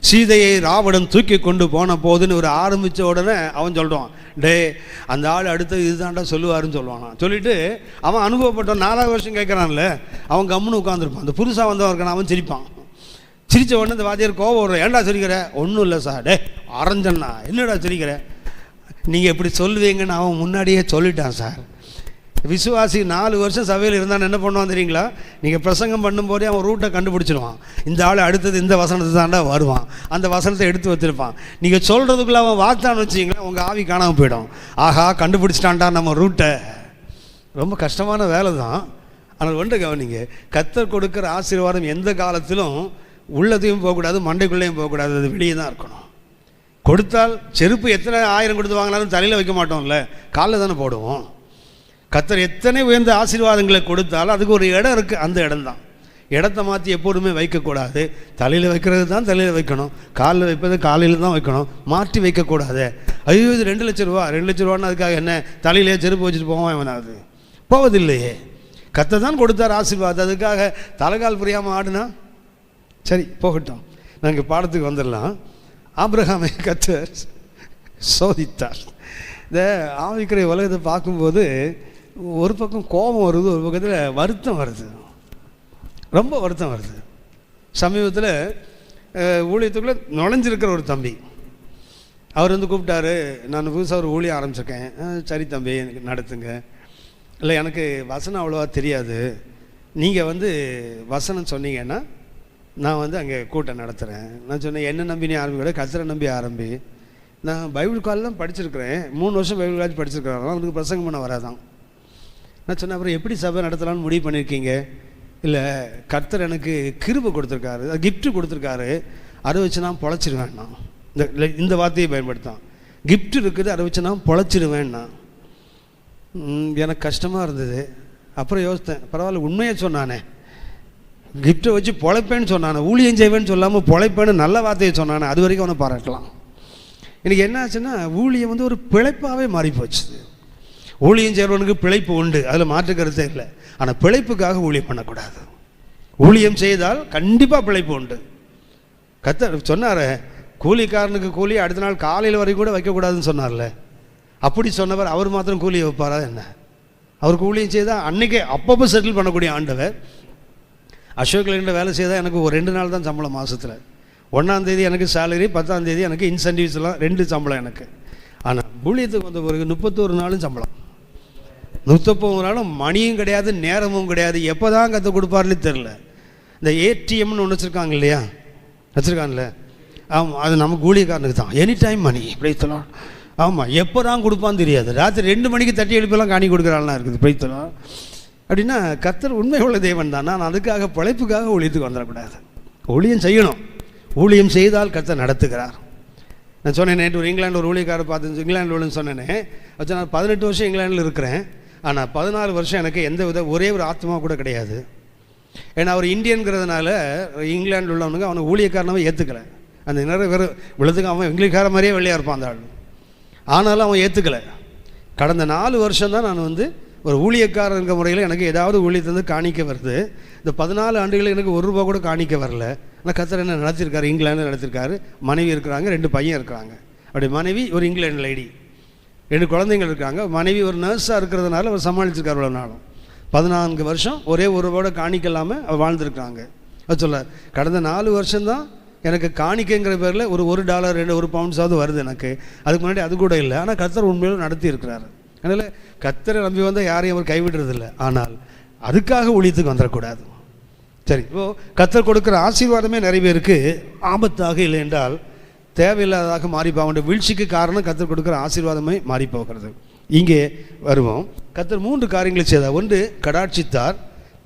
சீதையை ராவணன் தூக்கி கொண்டு போன போதுன்னு இவர் ஆரம்பித்த உடனே அவன் சொல்லுவான், டே அந்த ஆள் அடுத்தது இதுதான்டா சொல்லுவாருன்னு சொல்லுவான். சொல்லிவிட்டு அவன் அனுபவப்பட்டான், 4வது வருஷம் கேட்குறான்ல, அவன் கம்முன்னு உட்காந்துருப்பான். அந்த புதுசாக வந்தவன் இருக்கான், அவன் சிரிப்பான். சிரித்த உடனே இந்த வாத்தியார் கோவம் வரும், ஏன்டா சிரிக்கிற? ஒன்றும் இல்லை சார். டே அரைஞ்சண்ணா என்னடா சிரிக்கிற? நீங்கள் எப்படி சொல்லுவீங்கன்னு அவன் முன்னாடியே சொல்லிட்டான் சார். விசுவாசி 4 வருஷம் சபையில் இருந்தான்னு என்ன பண்ணுவான் தெரியுங்களா? நீங்கள் பிரசங்கம் பண்ணும்போதே அவன் ரூட்டை கண்டுபிடிச்சிடுவான். இந்த ஆள் அடுத்தது இந்த வசனத்தை தாண்டா வருவான், அந்த வசனத்தை எடுத்து வச்சுருப்பான். நீங்கள் சொல்கிறதுக்குள்ளே அவன் வார்த்தான்னு வச்சிங்களா, உங்கள் ஆவி காணாமல் போயிடும். ஆஹா கண்டுபிடிச்சிட்டான்டா நம்ம ரூட்டை. ரொம்ப கஷ்டமான வேலை தான். ஆனால் ஒன்று கவனிங்க, கர்த்தர் கொடுக்குற ஆசீர்வாதம் எந்த காலத்திலும் உள்ளதையும் போகக்கூடாது, மண்டைக்குள்ளேயும் போகக்கூடாது, அது வெளியே தான் இருக்கணும். கொடுத்தால் செருப்பு எத்தனை 1000 கொடுத்து வாங்கினாலும் தலையில் வைக்க மாட்டோம்ல, காலில் தானே போடுவோம். கர்த்தர் எத்தனை உயர்ந்த ஆசீர்வாதங்களை கொடுத்தாலும் அதுக்கு ஒரு இடம் இருக்குது, அந்த இடம் தான். இடத்த மாற்றி எப்போதுமே வைக்கக்கூடாது. தலையில் வைக்கிறது தான் தலையில் வைக்கணும், காலில் வைப்பது காலையில் தான் வைக்கணும், மாற்றி வைக்கக்கூடாது. ஐயோ இது 2 லட்ச ரூபா, 2 லட்ச ரூபான்னு அதுக்காக என்ன தலையிலே செருப்பு வச்சுட்டு போவான் எவனாவது? போவதில்லையே. கர்த்தர் தான் கொடுத்தார் ஆசீர்வாதம், அதுக்காக தலைகால் புரியாமல் ஆடுனா சரி போகட்டும். நாங்கள் பாடத்துக்கு வந்துடலாம். ஆபிரகாமை கர்த்தர் சோதித்தார். இந்த ஆவிக்குரிய உலகத்தை பார்க்கும்போது ஒரு பக்கம் கோபம் வருது, ஒரு பக்கத்தில் வருத்தம் வருது, ரொம்ப வருத்தம் வருது. சமீபத்தில் ஊழியத்துக்குள்ளே நுழைஞ்சிருக்கிற ஒரு தம்பி, அவர் வந்து கூப்பிட்டாரு, நான் புதுசாக ஒரு ஊழியம் ஆரம்பிச்சிருக்கேன். சரி தம்பி எனக்கு நடத்துங்க. இல்லை எனக்கு வசனம் அவ்வளோவா தெரியாது, நீங்கள் வந்து வசனம் சொன்னீங்கன்னா நான் வந்து அங்கே கூட்டம் நடத்துகிறேன். நான் சொன்னேன், என்ன நம்பி நீ ஆரம்பிக்கூட, கர்த்தரை நம்பி ஆரம்பி. நான் பைபிள் காலெலாம் படிச்சிருக்கிறேன், 3 வருஷம் பைபிள் காலேஜ் படிச்சிருக்கிறேன், அவனுக்கு பிரசங்கம் பண்ண வராதான். நான் சொன்னேன், அப்புறம் எப்படி சபை நடத்தலான்னு முடிவு பண்ணியிருக்கீங்க? இல்லை கர்த்தர் எனக்கு கிருபை கொடுத்துருக்காரு, கிஃப்ட்டு கொடுத்துருக்காரு, அதை வச்சு நான் பொழைச்சிருவேன்னா. இந்த வார்த்தையை பயன்படுத்தான், கிஃப்ட் இருக்குது அதை வச்சு நான் பொழைச்சிருவேன்னா. எனக்கு கஷ்டமாக இருந்தது. அப்புறம் யோசித்தேன், பரவாயில்ல உண்மையை சொன்னானே, கிஃப்ட்டை வச்சு பொழைப்பேன்னு சொன்னானே, ஊழியம் செய்வேன்னு சொல்லாமல் பொழைப்பேன்னு நல்ல வார்த்தையை சொன்னானே, அது வரைக்கும் அவனை பாராட்டலாம். எனக்கு என்ன ஆச்சுன்னா, ஊழியம் வந்து ஒரு பிழைப்பாகவே மாறி போச்சு. ஊழியம் செய்கிறவனுக்கு பிழைப்பு உண்டு, அதில் மாற்று கருத்தே இல்லை. ஆனால் பிழைப்புக்காக ஊழியம் பண்ணக்கூடாது. ஊழியம் செய்தால் கண்டிப்பாக பிழைப்பு உண்டு. கர்த்தர் சொன்னார், கூலிக்காரனுக்கு கூலி அடுத்த நாள் காலையில் வரைக்கும் கூட வைக்கக்கூடாதுன்னு சொன்னார்ல. அப்படி சொன்னவர் அவர் மாத்திரம் கூலியை வைப்பாரா என்ன? அவருக்கு ஊழியம் செய்தால் அன்றைக்கே அப்பப்போ செட்டில் பண்ணக்கூடிய ஆண்டவர். அசோக்கில் வேலை செய்தால் எனக்கு ஒரு 2 நாள் தான் சம்பளம் மாதத்தில். 1ஆம் தேதி எனக்கு சேலரி, 10ஆம் தேதி எனக்கு இன்சென்டிவ்ஸ்லாம் 2 சம்பளம் எனக்கு. ஆனால் ஊழியத்துக்கு வந்த பிறகு 31 நாளும் சம்பளம், 31 நாளும் மணியும் கிடையாது, நேரமும் கிடையாது. எப்போ தான் கற்றுக் கொடுப்பாருன்னு தெரில. இந்த ஏடிஎம்னு ஒன்று வச்சுருக்காங்க இல்லையா, வச்சுருக்காங்கல்ல, ஆமாம், அது நமக்கு ஊழியக்காரனுக்கு தான் எனி டைம் மணி பிரைத்தலாம். ஆமாம், எப்போ தான் கொடுப்பான்னு தெரியாது. ராத்திரி 2 மணிக்கு தட்டி எழுப்பெல்லாம் காணி கொடுக்குறாள்லாம் இருக்குது பிரைத்தலாம். அப்படின்னா கர்த்தர் உண்மை உள்ள தேவன் தான். நான் அதுக்காக பிழைப்புக்காக ஊழியத்துக்கு வந்துடக்கூடாது. ஊழியம் செய்யணும். ஊழியம் செய்தால் கர்த்தர் நடத்துகிறார். நான் சொன்னேன், நேற்று ஒரு இங்கிலாந்து ஒரு ஊழியக்காரர் பார்த்து இங்கிலாந்து சொன்னேனே, வச்சு நான் 18 வருஷம் இங்கிலாண்டில் இருக்கிறேன். ஆனால் 14 வருஷம் எனக்கு எந்த ஒரே ஒரு ஆத்மா கூட கிடையாது. ஏன்னா அவர் இந்தியன்கிறதுனால இங்கிலாந்து உள்ளவனுங்க அவனை ஊழியக்காரனாவே ஏற்றுக்கலை. அந்த நிறைய பேர் இவ்வளோத்துக்கு அவன் இங்கிலீஷ்கார மாதிரியே வெள்ளையாக இருப்பான் அந்த ஆள். ஆனாலும் அவன் ஏற்றுக்கலை. கடந்த 4 வருஷம் தான் நான் ஒரு ஊழியக்காரங்க முறையில் எனக்கு ஏதாவது ஊழியத்திலேருந்து காணிக்க வருது. இந்த 14 ஆண்டுகளுக்கு எனக்கு ₹1 கூட காணிக்க வரல. ஆனால் கர்த்தர் என்ன நடத்திருக்காரு, இங்கிலாந்து நடத்திருக்காரு. மனைவி இருக்கிறாங்க, 2 பையன் இருக்கிறாங்க. அப்படி மனைவி ஒரு இங்கிலாந்து லேடி, 2 குழந்தைங்கள் இருக்காங்க. மனைவி ஒரு நர்ஸாக இருக்கிறதுனால அவர் சமாளிச்சிருக்கார். இவ்வளோ நாளும் 14 வருஷம் ஒரே ₹1 காணிக்கலாமல் அவர் வாழ்ந்துருக்காங்க. அது சொல்ல கடந்த 4 வருஷம்தான் எனக்கு காணிக்கைங்கிற பேரில் ஒரு $1 1 பவுண்ட்ஸாவது வருது எனக்கு. அதுக்கு முன்னாடி அது கூட இல்லை. ஆனால் கர்த்தர் உண்மையிலும் நடத்தி இருக்கிறாரு. அதனால் கர்த்தரை நம்பி வந்தால் யாரையும் அவர் கைவிடுறதில்லை. ஆனால் அதுக்காக ஊழியத்துக்கு வந்துடக்கூடாது. சரி, இப்போது கர்த்தர் கொடுக்குற ஆசீர்வாதமே நிறைய பேருக்கு ஆபத்தாக இல்லை என்றால் தேவையில்லாததாக மாறிப்போக வீழ்ச்சிக்கு காரணம் கர்த்தர் கொடுக்குற ஆசீர்வாதமே மாறி போகிறது. இங்கே வருவோம். கர்த்தர் 3 காரியங்களை செய்தார். 1, கடாட்சித்தார்,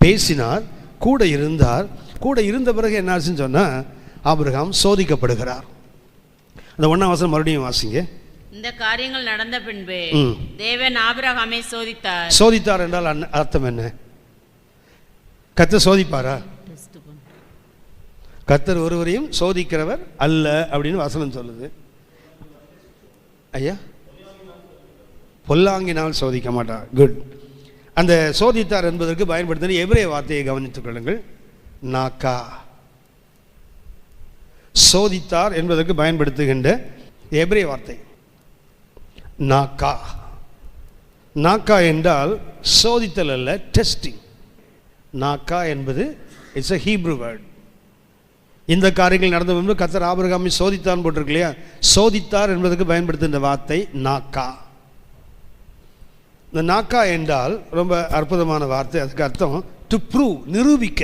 பேசினார், கூட இருந்தார். கூட இருந்த பிறகு என்ன ஆச்சுன்னு சொன்னால் ஆபிரகாம் சோதிக்கப்படுகிறார். அந்த 1ஆம் வசனம் மறுபடியும் வாசிங்க. இந்த காரியங்கள் நடந்த பின்பு தேவன் ஆபிரகாமை சோதித்தார். சோதித்தார் என்றால் அர்த்தம் என்ன? கர்த்தர் சோதிப்பாரா? கர்த்தர் ஒருவரையும் சோதிக்கிறவர் அல்ல அப்படின்னு வசனம் சொல்லுது. ஐயா, பொல்லாங்கினால் சோதிக்க மாட்டார். குட். அந்த சோதித்தார் என்பதற்கு பயன்படுத்தின எபிரேய வார்த்தையை கவனித்துக் கொள்ளுங்கள். நாக்கா. சோதித்தார் என்பதற்கு பயன்படுத்துகின்ற எபிரேய வார்த்தை நாக்கா. நாக்கா என்றால் சோதித்தல் அல்ல, டெஸ்டிங். நாக்கா என்பது இட்ஸ் a Hebrew word. இந்த காரியங்கள் நடந்த முன்பு கர்த்தர் ஆபிரகாமை சோதித்தான் போட்டிருக்கு இல்லையா, சோதித்தார் என்பதற்கு பயன்படுத்துகின்ற வார்த்தை நாக்கா. இந்த நாக்கா என்றால் ரொம்ப அற்புதமான வார்த்தை. அதுக்கு அர்த்தம் டு ப்ரூவ், நிரூபிக்க.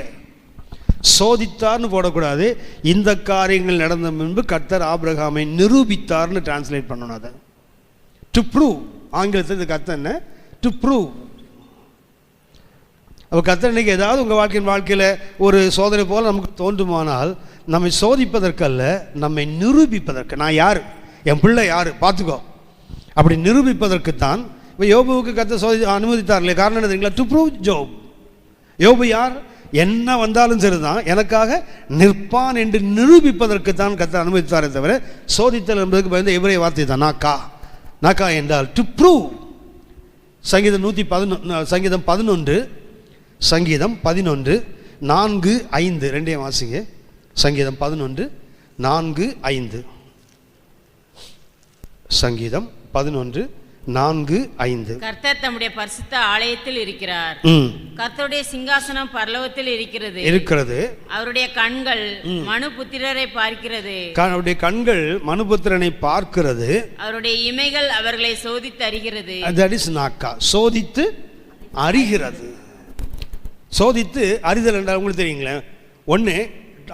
சோதித்தார்னு போடக்கூடாது. இந்த காரியங்கள் நடந்த முன்பு கர்த்தர் ஆபிரகாமை நிரூபித்தார்னு டிரான்ஸ்லேட் பண்ணணும். அதை டு ப்ரூவ், ஆங்கிலத்தில் இதுக்கு அர்த்தம் என்ன? To prove. அப்போ கர்த்தர் இன்னைக்கு ஏதாவது உங்கள் வாழ்க்கையில் ஒரு சோதனை போல் நமக்கு தோன்றுமானால் நம்மை சோதிப்பதற்கல்ல, நம்மை நிரூபிப்பதற்கு. நான் யார், என் பிள்ளை யார் பார்த்துக்கோ, அப்படி நிரூபிப்பதற்குத்தான். இப்போ யோபுவுக்கு கர்த்தர் அனுமதித்தார் இல்லையா? காரணம் என்ன தெரியுங்களா? To prove Job. யோபு யார்? என்ன வந்தாலும் சரிதான், எனக்காக நிற்பான் என்று நிரூபிப்பதற்குத்தான் கர்த்தர் அனுமதித்தாரே தவிர சோதித்தல் என்பதற்கு பயந்த எபிரேய வார்த்தை தான் நாக்கா. நாக்கா என்றால் டு ப்ரூவ். சங்கீதம் 11 சங்கீதம் 11 4, 5 ரெண்டையும் வாசிங்க. சங்கீதம் 11 4, 5. சங்கீதம் 11 4, 5. கர்த்தர் தம்முடைய பரிசுத்த ஆலயத்தில் இருக்கிறார். கர்த்தருடைய சிங்காசனம் பரலோகத்தில் இருக்கிறது. அவருடைய கண்கள் மனுபுத்திரரை பார்க்கிறது. அவருடைய கண்கள் மனுபுத்திரனை பார்க்கிறது. அவருடைய இமைகள் அவர்களை சோதித்து அறிகிறது. தட் இஸ் நாக்கா. சோதித்து அறிகிறது. சோதித்து அறிதல் என்றால் உங்களுக்கு தெரியுங்களேன். ஒன்று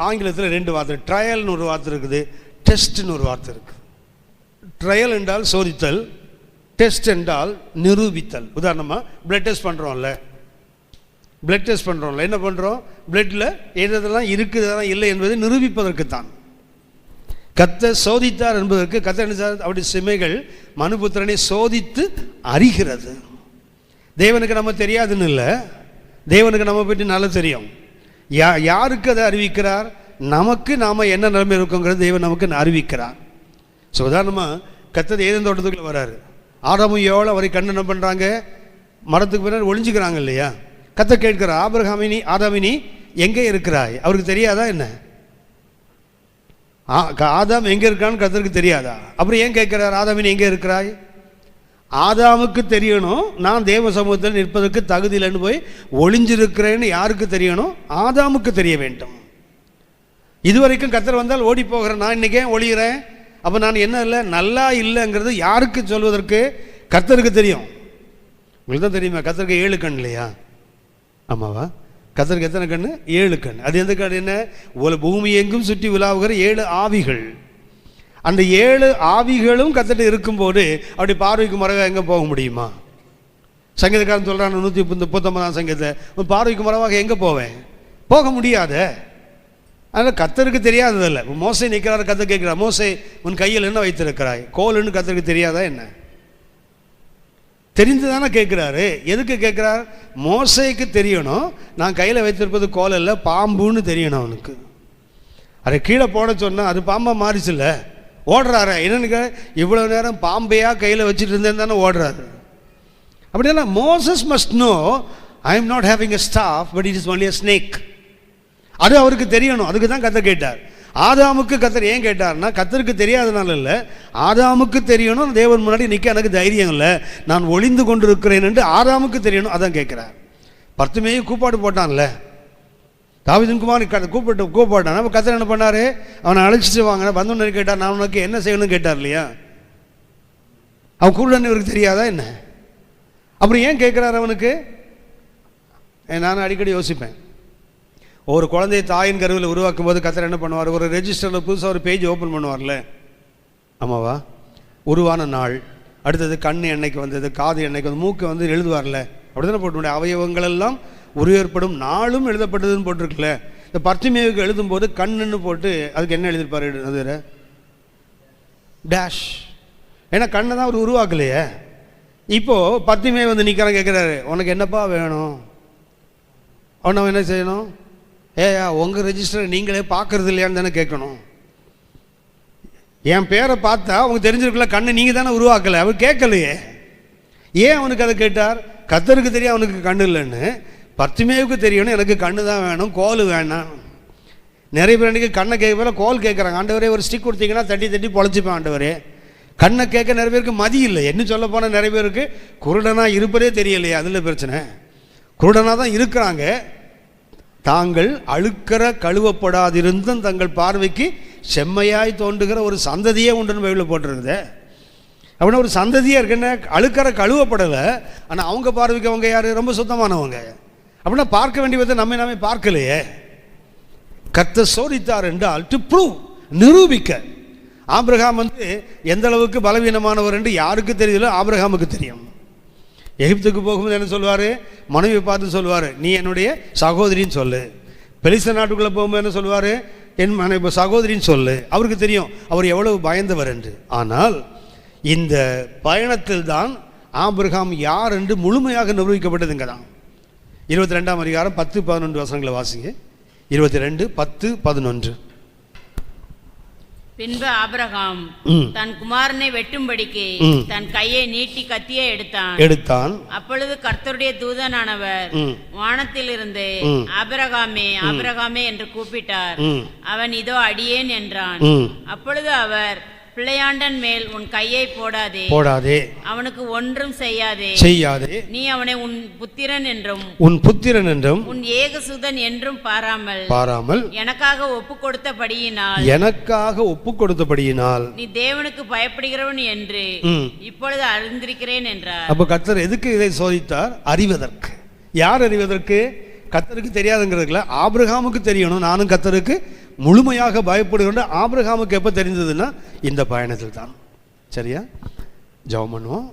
ஆங்கிலத்தில் 2 வார்த்தை, ட்ரையல்னு ஒரு வார்த்தை இருக்குது, டெஸ்ட்னு ஒரு வார்த்தை இருக்குது. ட்ரையல் என்றால் சோதித்தல், டெஸ்ட் என்றால் நிரூபித்தல். உதாரணமாக பிளட் டெஸ்ட் பண்ணுறோம்ல, என்ன பண்ணுறோம்? பிளட்டில் எதெல்லாம் இருக்குது எதெல்லாம் இல்லை என்பதை நிரூபிப்பதற்குத்தான். கர்த்தர் சோதித்தார் என்பதற்கு கர்த்தர் என்ன செய்தார்? அவருடைய சிமைகள் மனுபுத்திரனை சோதித்து அறிகிறது. தேவனுக்கு நம்ம தெரியாதுன்னு இல்லை, தேவனுக்கு நம்ம பற்றி நல்லா தெரியும். யாருக்கு அதை அறிவிக்கிறார்? நமக்கு நாம் என்ன நிலைமை இருக்கோங்கிறது தேவன் நமக்கு அறிவிக்கிறார். ஸோ உதாரணமாக கர்த்தர் ஏதேன் தோட்டத்துக்குள்ள வராரு. ஆதாமும் ஏவாளும் அவரை கண்டு என்ன பண்ணுறாங்க? மரத்துக்கு பின்னாடி ஒளிஞ்சுக்கிறாங்க இல்லையா? கர்த்தர் கேட்கிறார், ஆதாமினி எங்கே இருக்கிறாய்? அவருக்கு தெரியாதா என்ன? ஆதாம் எங்கே இருக்கான்னு கர்த்தருக்கு தெரியாதா? அப்புறம் ஏன் கேட்கிறார், ஆதாமினி எங்கே இருக்கிறாய்? ஆதாமுக்கு தெரியணும் நான் தேவ சமூகத்தில் நிற்பதற்கு தகுதி இல்லைன்னு போய் ஒளிஞ்சிருக்கிறேன்னு யாருக்கு தெரியணும்? ஆதாமுக்கு தெரிய வேண்டும். இதுவரைக்கும் கர்த்தர் வந்தால் ஓடி போகிறேன், நான் இன்னைக்கு ஏன் ஒளிகிறேன்? அப்போ நான் என்ன இல்லை, நல்லா இல்லைங்கிறது யாருக்கு சொல்வதற்கு? கர்த்தருக்கு தெரியும். உங்களுக்கு தான் தெரியுமா, கர்த்தருக்கு 7 கண் இல்லையா? ஆமாவா? கர்த்தருக்கு எத்தனை கண்? 7 கண். அது எந்த கண்? என்ன? பூமி எங்கும் சுற்றி உலாவுகிற 7 ஆவிகள். அந்த 7 ஆவிகளும் கர்த்தர்கிட்ட இருக்கும்போது அப்படி பார்வைக்கு மறைவாக எங்கே போக முடியுமா? சங்கீதக்காரன் சொல்கிறான் 139ஆம் சங்கீதத்தை, பார்வைக்கு மறைவாக எங்கே போவேன்? போக முடியாத. அதனால் கர்த்தருக்கு தெரியாததில்லை. மோசே நிற்கிறார், கர்த்தர் கேட்குறார், மோசே உன் கையில் என்ன வைத்திருக்கிறாய்? கோல்னு கர்த்தருக்கு தெரியாதா என்ன? தெரிந்து தானே கேட்குறாரு. எதுக்கு கேட்குறார்? மோசைக்கு தெரியணும் நான் கையில் வைத்திருப்பது கோல் இல்லை, பாம்புன்னு தெரியணும் அவனுக்கு. அதை கீழே போட சொன்னால் அது பாம்பாக மாறிச்சுல்ல, ஓடுறாரு. என்னன்னு இவ்வளோ நேரம் பாம்பையாக கையில் வச்சுட்டு இருந்தேன்னு தானே ஓடுறாரு. அப்படின்னா Moses must know I am not having a staff but it is only a snake. அது அவருக்கு தெரியணும். அதுக்கு தான் கர்த்தர் கேட்டார். ஆதாமுக்கு கர்த்தர் ஏன் கேட்டார்னா, கர்த்தருக்கு தெரியாதனால இல்லை, ஆதாமுக்கு தெரியணும் தேவன் முன்னாடி நிற்க எனக்கு தைரியம் இல்லை, நான் ஒளிந்து கொண்டு இருக்கிறேன் என்று ஆதாமுக்கு தெரியணும். அதான் கேட்குறார். பர்த்திமேயு கூப்பாடு போட்டான்ல, தாவீதின் குமாரன் கூப்பாட்டான். அப்போ கர்த்தர் என்ன பண்ணார்? அவனை அழைச்சிட்டு வாங்க. வந்தோன்னு கேட்டார், நான் உனக்கு என்ன செய்யணும்னு கேட்டார் இல்லையா? அவன் கூடன்னு இவருக்கு தெரியாதா என்ன? அப்புறம் ஏன் கேட்குறாரு அவனுக்கு? நான் அடிக்கடி யோசிப்பேன், ஒரு குழந்தையை தாயின் கருவில் உருவாக்கும் போது கர்த்தர் என்ன பண்ணுவார்? ஒரு ரெஜிஸ்டரில் புதுசாக ஒரு பேஜ் ஓப்பன் பண்ணுவார்ல, ஆமாவா? உருவான நாள், அடுத்தது கண் என்னைக்கு வந்தது, காது என்னைக்கு வந்து, மூக்கு வந்து எழுதுவார்ல, அப்படி தானே போட்டு முடியும். அவயவங்கள் எல்லாம் உருவேற்படும் நாளும் எழுதப்பட்டதுன்னு போட்டிருக்குல்ல. இந்த பர்த்திமேயுக்கு எழுதும்போது கண்ணுன்னு போட்டு அதுக்கு என்ன எழுதியிருப்பார்? அது டேஷ். ஏன்னா கண்ணை தான் அவர் உருவாக்கலையே. இப்போது பர்த்திமேயு வந்து நிற்கிறான், கேட்குறாரு, உனக்கு என்னப்பா வேணும்? அவனை என்ன செய்யணும்? ஏயா உங்கள் ரெஜிஸ்டர் நீங்களே பார்க்கறது இல்லையான்னு தானே கேட்கணும். என் பேரை பார்த்தா அவங்க தெரிஞ்சிருக்கல, கண்ணை நீங்கள் தானே உருவாக்கலை. அவர் கேட்கலையே. ஏன் அவனுக்கு அதை கேட்டார்? கர்த்தருக்கு தெரியும் அவனுக்கு கண்ணு இல்லைன்னு. பர்த்திமேயுக்கு தெரியணும் எனக்கு கண்ணு தான் வேணும், கோல் வேணாம். நிறைய பேர் அன்றைக்கி கண்ணை கேட்க கோல் கேட்குறாங்க. ஆண்டவரே ஒரு ஸ்டிக் கொடுத்தீங்கன்னா தட்டி தட்டி பொழைச்சிப்பேன் ஆண்டவரே. கண்ணை கேட்க நிறைய பேருக்கு மதி இல்லை. என்ன சொல்ல போனால் நிறைய பேருக்கு குருடனாக இருப்பதே தெரியலையே, அதில் பிரச்சனை. குருடனாக தான் இருக்கிறாங்க. தாங்கள் அழுக்கிற கழுவப்படாதிருந்தும் தங்கள் பார்வைக்கு செம்மையாய் தோன்றுகிற ஒரு சந்ததியே உண்டுன்னு பைபிளில் போட்டிருக்குது. அப்படின்னா ஒரு சந்ததியாக இருக்குன்னு அழுக்கிற கழுவப்படலை, ஆனால் அவங்க பார்வைக்கு அவங்க யார்? ரொம்ப சுத்தமானவங்க. அப்படின்னா பார்க்க வேண்டிய விதத்தை நாமே பார்க்கலையே. கர்த்தர் சோதித்தார் என்றால் டு ப்ரூவ், நிரூபிக்க. ஆபிரகாம் வந்து எந்த அளவுக்கு பலவீனமானவர் என்று யாருக்கு தெரியல, ஆபிரகாமுக்கு தெரியும். எகிப்துக்கு போகும்போது என்ன சொல்வார்? மனைவி பார்த்து சொல்வார், நீ என்னுடைய சகோதரின்னு சொல்லு. பெலிஸ்தீன் நாட்டுக்குள்ளே போகும்போது என்ன சொல்வார்? என் மனைவி சகோதரின்னு சொல்லு. அவருக்கு தெரியும் அவர் எவ்வளவு பயந்தவர் என்று. ஆனால் இந்த பயணத்தில் தான் ஆபிரகாம் யார் என்று முழுமையாக நிரூபிக்கப்பட்டதுங்க தான். 22ஆம் அதிகாரம் 10-11 வசனங்களை வாசிங்க. 22:10-11. பின்பு ஆபிரகாம் தன் குமாரனை வெட்டும்படிக்கு தன் கையை நீட்டி கத்தியை எடுத்தான். அப்பொழுது கர்த்தருடைய தூதனானவர் வானத்தில் இருந்து ஆபிரகாமே ஆபிரகாமே என்று கூப்பிட்டார். அவன் இதோ அடியேன் என்றான். அப்பொழுது அவர், பிள்ளையாண்டன் மேல் உன் கையை போடாதே, அவனுக்கு ஒன்றும் செய்யாதே. நீ அவனை உன் புத்திரன் என்றும் உன் ஏகசுதன் என்றும் பாராமல் எனக்காக ஒப்பு கொடுத்தபடியினால் நீ தேவனுக்கு பயப்படுகிறவன் என்று இப்பொழுது அறிந்திருக்கிறேன் என்றார். அப்ப கர்த்தர் எதுக்கு இதை சோதித்தார்? அறிவதற்கு. யார் அறிவதற்கு? கர்த்தருக்கு தெரியாதுங்கிறதுல ஆபிரகாமுக்கு தெரியணும், நானும் கர்த்தருக்கு முழுமையாக பயப்படுகின்ற. ஆபிரகாமுக்கு எப்போ தெரிந்ததுன்னா இந்த பயணத்தில் தான். சரியா? ஜெபம் பண்ணுவோம்.